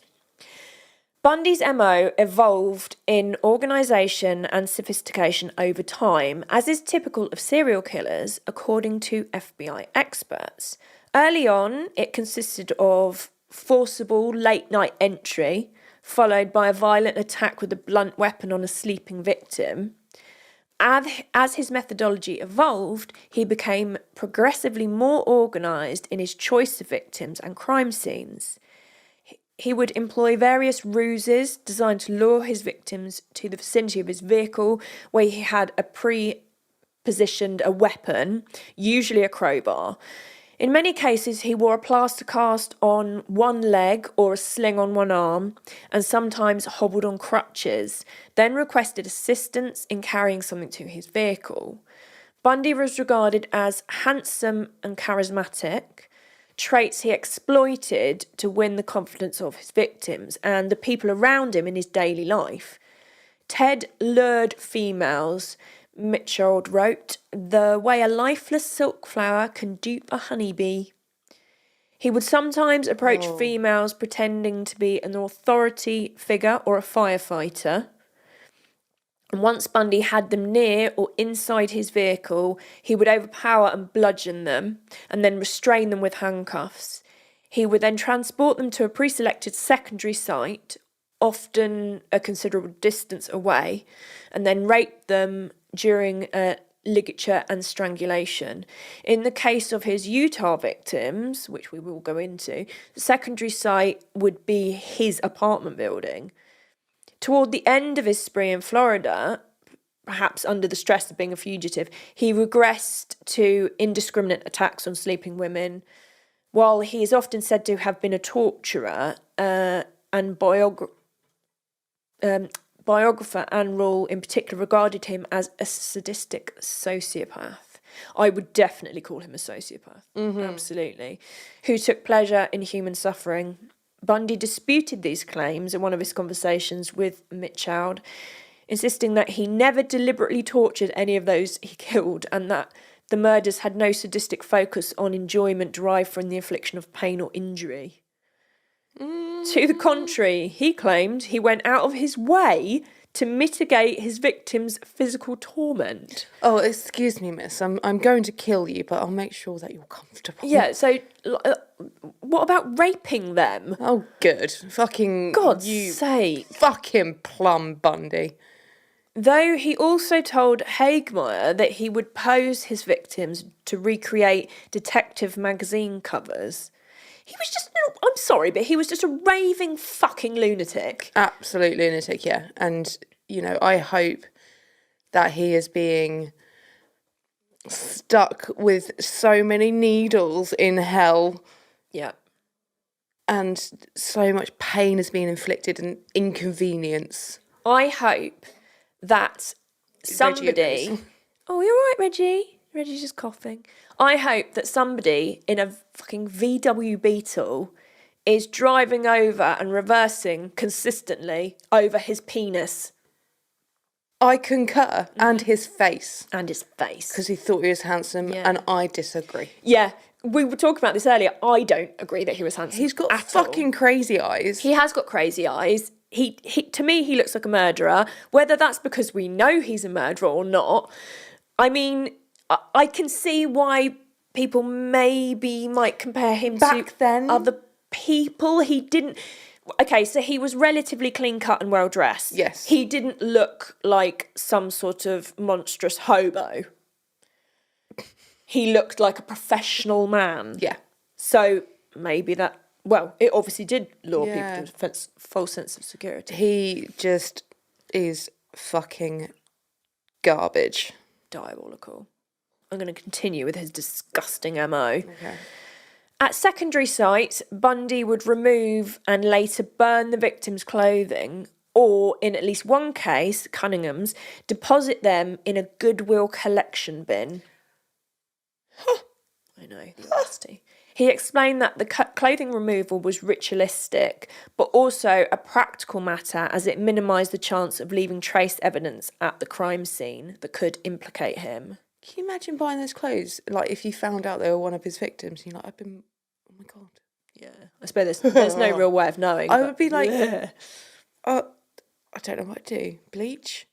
Bundy's MO evolved in organisation and sophistication over time, as is typical of serial killers, according to FBI experts. Early on, it consisted of forcible late-night entry, followed by a violent attack with a blunt weapon on a sleeping victim. As his methodology evolved, he became progressively more organised in his choice of victims and crime scenes. He would employ various ruses designed to lure his victims to the vicinity of his vehicle, where he had positioned a weapon, usually a crowbar. In many cases, he wore a plaster cast on one leg or a sling on one arm, and sometimes hobbled on crutches, then requested assistance in carrying something to his vehicle. Bundy was regarded as handsome and charismatic, traits he exploited to win the confidence of his victims and the people around him in his daily life. Ted lured females, Mitchell wrote, the way a lifeless silk flower can dupe a honeybee. He would sometimes approach females pretending to be an authority figure or a firefighter. And once Bundy had them near or inside his vehicle, he would overpower and bludgeon them and then restrain them with handcuffs. He would then transport them to a pre-selected secondary site, often a considerable distance away, and then rape them during ligature and strangulation. In the case of his Utah victims, which we will go into, the secondary site would be his apartment building. Toward the end of his spree in Florida, perhaps under the stress of being a fugitive, he regressed to indiscriminate attacks on sleeping women. While he is often said to have been a torturer, and biographer Anne Rule in particular regarded him as a sadistic sociopath. I would definitely call him a sociopath, absolutely, who took pleasure in human suffering. Bundy disputed these claims in one of his conversations with Mitchell, insisting that he never deliberately tortured any of those he killed and that the murders had no sadistic focus on enjoyment derived from the infliction of pain or injury. To the contrary, he claimed he went out of his way to mitigate his victims' physical torment. Oh, excuse me, miss. I'm going to kill you, but I'll make sure that you're comfortable. Yeah, so what about raping them? Oh, good. Fucking God's sake. Fucking plum Bundy. Though he also told Hagemeyer that he would pose his victims to recreate detective magazine covers. He was just, I'm sorry, but he was just a raving fucking lunatic. Absolute lunatic, yeah. And, I hope that he is being stuck with so many needles in hell. Yeah. And so much pain has been inflicted and inconvenience. I hope that somebody... Oh, you're right, Reggie. Reggie's just coughing. I hope that somebody in a fucking VW Beetle is driving over and reversing consistently over his penis. I concur. And his face. And his face. Because he thought he was handsome, and I disagree. Yeah, we were talking about this earlier. I don't agree that he was handsome. He's got fucking crazy eyes. He has got crazy eyes. He to me, he looks like a murderer. Whether that's because we know he's a murderer or not, I mean... I can see why people maybe might compare him to other people. He didn't... Okay, so he was relatively clean-cut and well-dressed. Yes. He didn't look like some sort of monstrous hobo. He looked like a professional man. Yeah. So maybe that... Well, it obviously did lure people to a false sense of security. He just is fucking garbage. Diabolical. I'm going to continue with his disgusting MO. Okay. At secondary sites, Bundy would remove and later burn the victim's clothing, or, in at least one case, Cunningham's, deposit them in a Goodwill collection bin. I know, the honesty. He explained that the clothing removal was ritualistic, but also a practical matter as it minimised the chance of leaving trace evidence at the crime scene that could implicate him. Can you imagine buying those clothes? Like, if you found out they were one of his victims, you're like, oh my God. Yeah. I suppose there's no real way of knowing. I would be like, I don't know what to do. Bleach?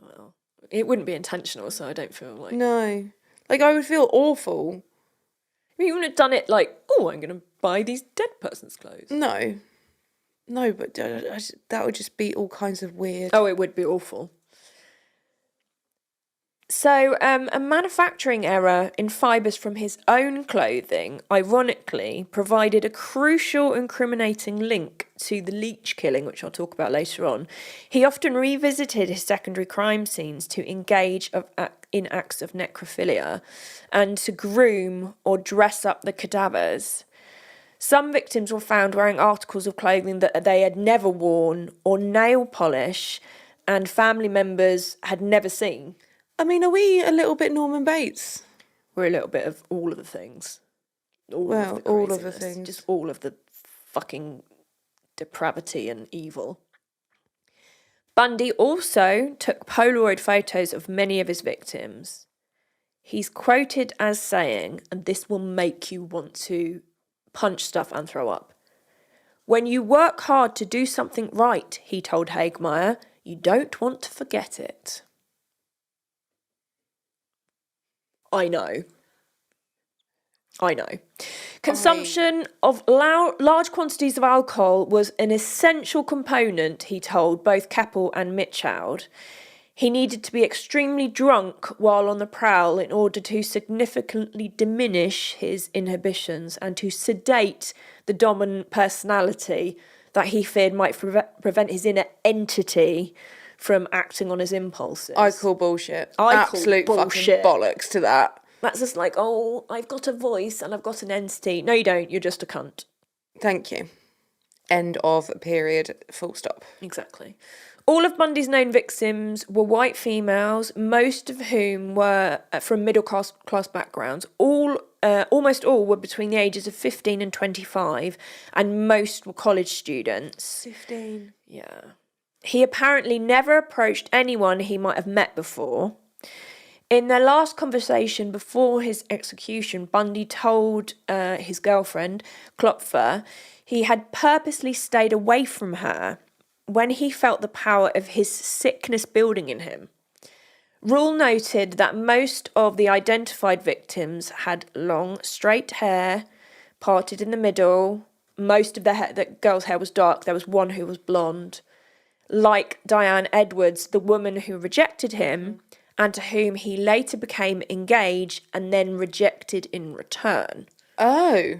Well, it wouldn't be intentional, so I don't feel like... No. Like, I would feel awful. I mean, you wouldn't have done it like, oh, I'm going to buy these dead person's clothes. No, but that would just be all kinds of weird. Oh, it would be awful. So, a manufacturing error in fibres from his own clothing, ironically, provided a crucial incriminating link to the leech killing, which I'll talk about later on. He often revisited his secondary crime scenes to engage in acts of necrophilia and to groom or dress up the cadavers. Some victims were found wearing articles of clothing that they had never worn or nail polish, and family members had never seen. I mean, are we a little bit Norman Bates? We're a little bit of all of the things. All Well, of the all of the craziness, things. just all of the fucking depravity and evil. Bundy also took Polaroid photos of many of his victims. He's quoted as saying, and this will make you want to punch stuff and throw up. "When you work hard to do something right," he told Hagemeyer, "you don't want to forget it." I know. Consumption of large quantities of alcohol was an essential component, he told both Keppel and Mitchoud. He needed to be extremely drunk while on the prowl in order to significantly diminish his inhibitions and to sedate the dominant personality that he feared might prevent his inner entity from acting on his impulses. I call bullshit. I Absolute call bullshit. fucking bollocks to that. That's just like, oh, I've got a voice and I've got an entity. No, you don't. You're just a cunt. Thank you. End of period. Full stop. Exactly. All of Bundy's known victims were white females, most of whom were from middle class backgrounds. Almost all were between the ages of 15 and 25, and most were college students. 15. Yeah. He apparently never approached anyone he might have met before. In their last conversation before his execution, Bundy told his girlfriend, Klopfer, he had purposely stayed away from her when he felt the power of his sickness building in him. Rule noted that most of the identified victims had long, straight hair, parted in the middle. Most of the girl's hair was dark. There was one who was blonde. Like Diane Edwards, the woman who rejected him, and to whom he later became engaged and then rejected in return. Oh.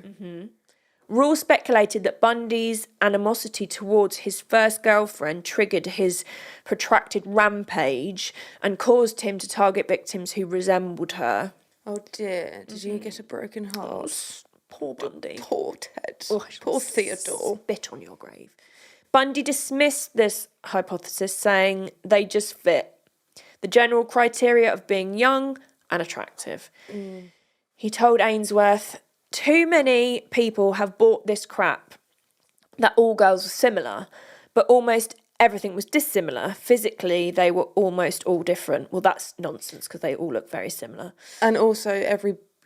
Rule speculated that Bundy's animosity towards his first girlfriend triggered his protracted rampage and caused him to target victims who resembled her. Oh dear. Did you get a broken heart? Poor Bundy. Poor Ted. Oh, Poor Theodore. Spit on your grave. Bundy dismissed this hypothesis, saying they just fit the general criteria of being young and attractive. He told Ainsworth, "Too many people have bought this crap that all girls were similar, but almost everything was dissimilar. Physically, they were almost all different." Well, that's nonsense because they all look very similar. And also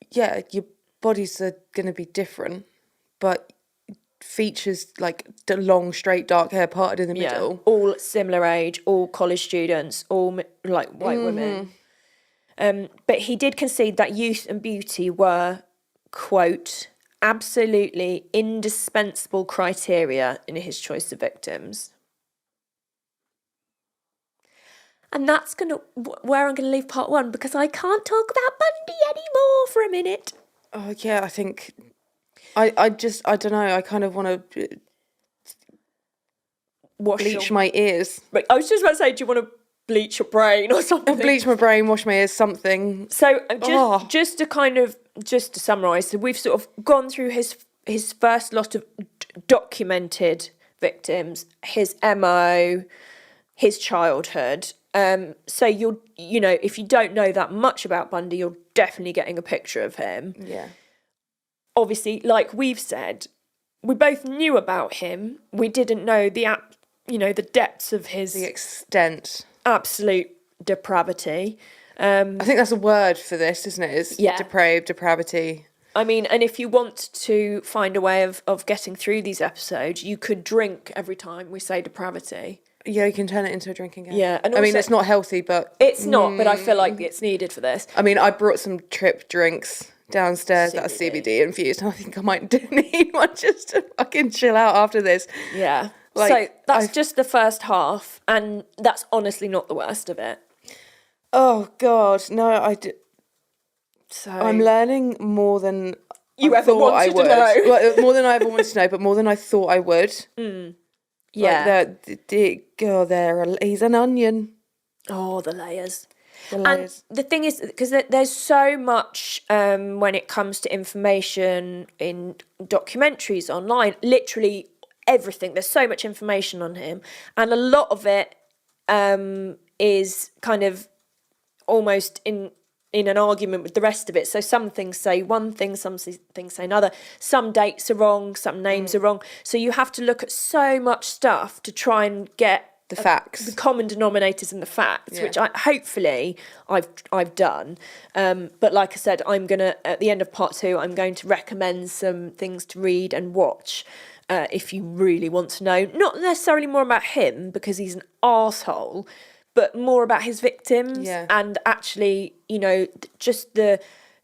your bodies are going to be different, but features like the long, straight, dark hair parted in the middle. All similar age, all college students, all like white women. But he did concede that youth and beauty were, quote, absolutely indispensable criteria in his choice of victims. And that's where I'm going to leave part one, because I can't talk about Bundy anymore for a minute. Oh yeah, I think I don't know. I kind of want to bleach my ears. I was just about to say, do you want to bleach your brain or something? Bleach my brain, wash my ears, something. So just to summarise, so we've sort of gone through his first lot of documented victims, his MO, his childhood. So you know, if you don't know that much about Bundy, you're definitely getting a picture of him. Yeah. Obviously, like we've said, we both knew about him. We didn't know the depths of the extent, absolute depravity. I think that's a word for this, isn't it? It's depraved, depravity. I mean, and if you want to find a way of getting through these episodes, you could drink every time we say depravity. Yeah, you can turn it into a drinking game. Yeah, and I mean, it's not healthy, but it's not. But I feel like it's needed for this. I mean, I brought some trip drinks downstairs that are CBD infused, and I think I might need one just to fucking chill out after this. Yeah. So that's just the first half, and that's honestly not the worst of it. Oh God, no, So I'm learning more than you I ever thought I wanted to would. know. Well, more than I ever wanted to know, but more than I thought I would. Like Yeah. girl, he's an onion. Oh, the layers. The And layers. the thing is, because there's so much when it comes to information in documentaries online, literally everything. There's so much information on him, and a lot of it is kind of almost in an argument with the rest of it. So some things say one thing, some things say another. Some dates are wrong, some names are wrong. So you have to look at so much stuff to try and get The facts. the common denominators and the facts, Yeah. which I've done. But like I said, I'm gonna at the end of part 2, I'm going to recommend some things to read and watch. If you really want to know, not necessarily more about him because he's an arsehole, but more about his victims Yeah. and actually, just the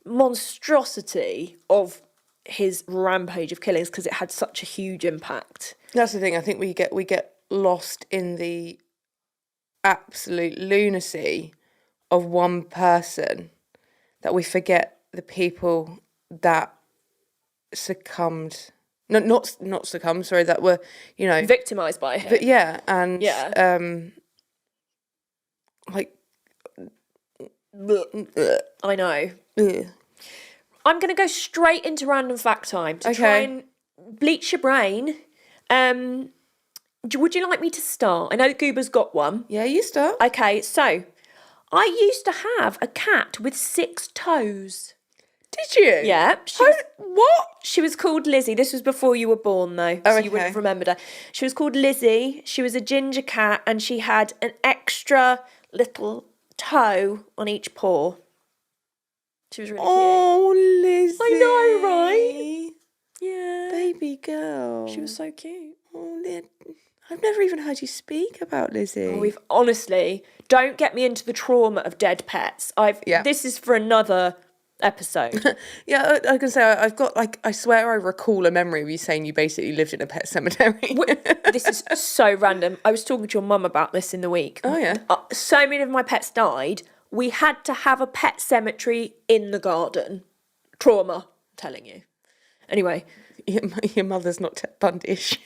monstrosity of his rampage of killings because it had such a huge impact. That's the thing. I think we get lost in the absolute lunacy of one person that we forget the people that succumbed. No, not succumbed. Sorry, that were Victimized by him. But yeah, and Yeah. like I know. ugh. I'm going to go straight into random fact time to try Okay. and bleach your brain. Would you like me to start? I know Goober's got one. Yeah, you start. Okay, so I used to have a cat with 6 toes. Did you? Yeah. What? She was called Lizzie. This was before you were born, though, Oh, so you wouldn't okay. have remembered her. She was called Lizzie. She was a ginger cat, and she had an extra little toe on each paw. She was really cute. Oh, Lizzie. I know, right? Yeah. Baby girl. She was so cute. Oh, I've never even heard you speak about Lizzie. Oh, we've honestly, don't get me into the trauma of dead pets. Yeah. This is for another episode. Yeah, I can say I've got I swear I recall a memory of you saying you basically lived in a pet cemetery. This is so random. I was talking to your mum about this in the week. Oh, yeah. So many of my pets died. We had to have a pet cemetery in the garden. Trauma, I'm telling you. Anyway. Your mother's not Ted Bundy, is she?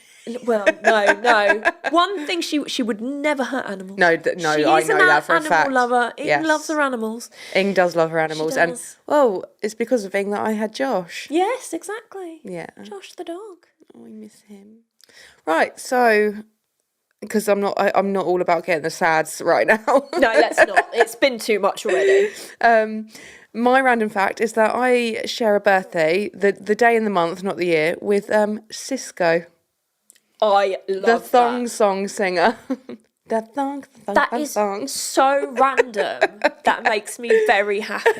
Well, no. One thing, she would never hurt animals. No, She I is know that for a fact. animal lover. Ing Yes. loves her animals. Ing does love her animals, and does. well, it's because of Ing that I had Josh. Yes, exactly. Yeah. Josh the dog. Oh, I miss him. Right, so because I'm not all about getting the sads right now. No, let's not. It's been too much already. My random fact is that I share a birthday, the day and the month, not the year, with Cisco, I love the thong that. song singer. The thong. That is so random. That makes me very happy.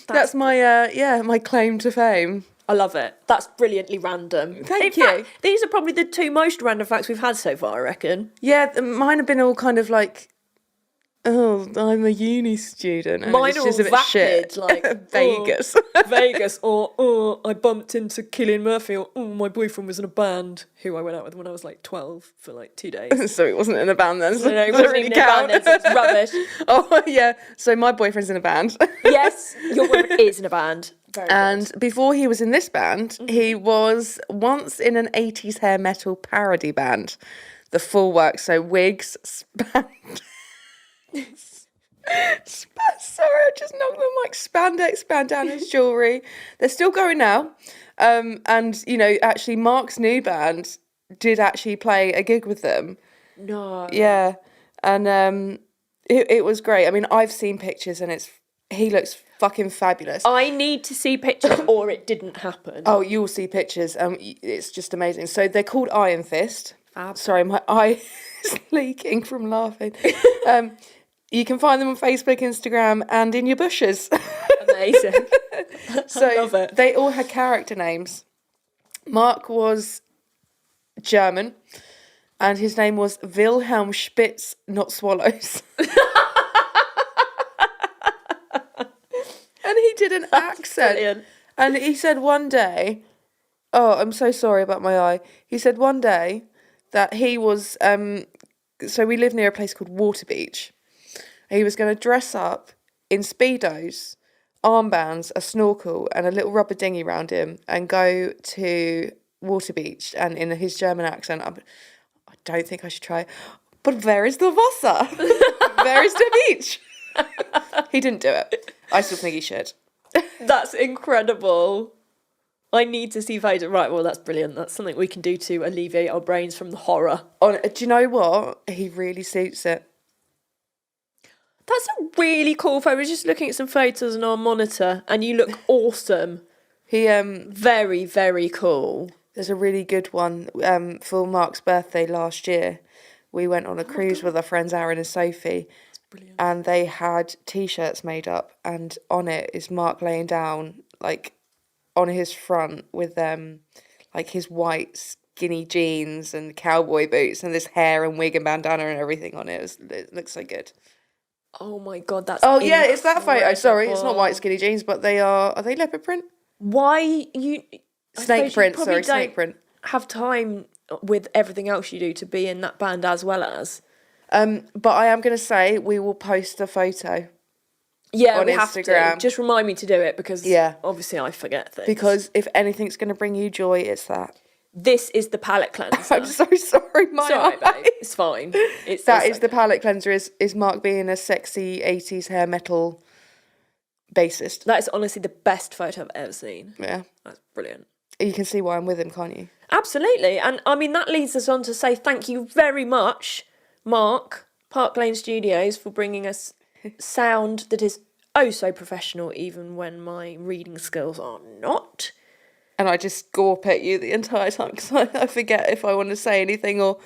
That's my my claim to fame. I love it. That's brilliantly random. Thank In you. fact, these are probably the 2 most random facts we've had so far, I reckon. Yeah, mine have been all kind of like, oh, I'm a uni student. And Mine it's are just all a bit shit. vapid, like Vegas. Vegas, or I bumped into Cillian Murphy, or my boyfriend was in a band who I went out with when I was like 12 for like 2 days. So it wasn't in a band then. So No, it does it wasn't really even in a band then, so it's rubbish. Oh yeah. So my boyfriend's in a band. Yes, your boyfriend is in a band. Very And good. before he was in this band, he was once in an 80s hair metal parody band. The full work, so wigs, sorry, I just knocked them like spandex, bandanas, jewellery. They're still going now. And, actually Mark's new band did actually play a gig with them. No. Yeah. And it was great. I mean, I've seen pictures and he looks fucking fabulous. I need to see pictures or it didn't happen. Oh, you'll see pictures. It's just amazing. So they're called Iron Fist. Fab. Sorry, my eye is leaking from laughing. You can find them on Facebook, Instagram, and in your bushes. Amazing. So I love it. they all had character names. Mark was German, and his name was Wilhelm Spitz, not Swallows. And he did an accent. Brilliant. And he said one day, oh, I'm so sorry about my eye. He said one day that he was, so we live near a place called Water Beach. He was going to dress up in Speedos, armbands, a snorkel, and a little rubber dinghy round him and go to Water Beach. And in his German accent, I don't think I should try. But where is the Wasser? Where is the beach? He didn't do it. I still think he should. That's incredible. I need to see photos. Right, well, that's brilliant. That's something we can do to alleviate our brains from the horror. Do you know what? He really suits it. That's a really cool photo. We're just looking at some photos on our monitor, and you look awesome. He Very, very cool. There's a really good one for Mark's birthday last year. We went on a cruise with our friends Aaron and Sophie. That's brilliant. And they had T-shirts made up, and on it is Mark laying down, like, on his front with like his white skinny jeans and cowboy boots and this hair and wig and bandana and everything on it. It looks so good. Oh my God, that's yeah, it's that photo. incredible. Sorry, it's not white skinny jeans, but are they leopard print? Why you... Snake print, snake print. Have time with everything else you do to be in that band as well as. But I am going to say we will post a photo. Yeah, on we have Instagram. to. Just remind me to do it because obviously I forget things. Because if anything's going to bring you joy, it's that. This is the palate cleanser. I'm so sorry, my Sorry, eye. babe. It's fine. That is the palate cleanser. Is Mark being a sexy 80s hair metal bassist? That is honestly the best photo I've ever seen. Yeah. That's brilliant. You can see why I'm with him, can't you? Absolutely. And I mean, that leads us on to say thank you very much, Mark, Park Lane Studios, for bringing us sound that is oh so professional, even when my reading skills are not. And I just gawp at you the entire time because I forget if I want to say anything or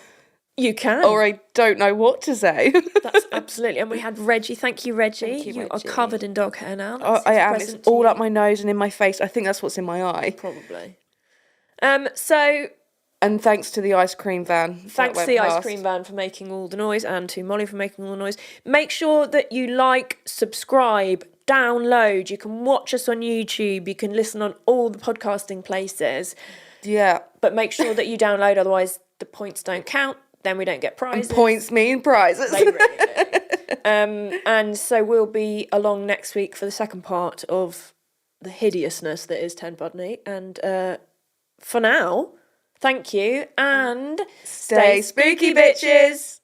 you can, or I don't know what to say. That's absolutely. And we had Reggie. Thank you, Reggie. You are covered in dog hair now. I am. It's all up my nose and in my face. I think that's what's in my eye. Probably. So. And thanks to the ice cream van. Thanks to the ice cream van for making all the noise and to Molly for making all the noise. Make sure that you like, subscribe, download. You can watch us on YouTube. You can listen on all the podcasting places. Yeah. But make sure that you download, otherwise the points don't count. Then we don't get prizes. And points mean prizes. They really do. And so we'll be along next week for the second part of the hideousness that is Ted Bundy. And for now... Thank you, and stay spooky, bitches!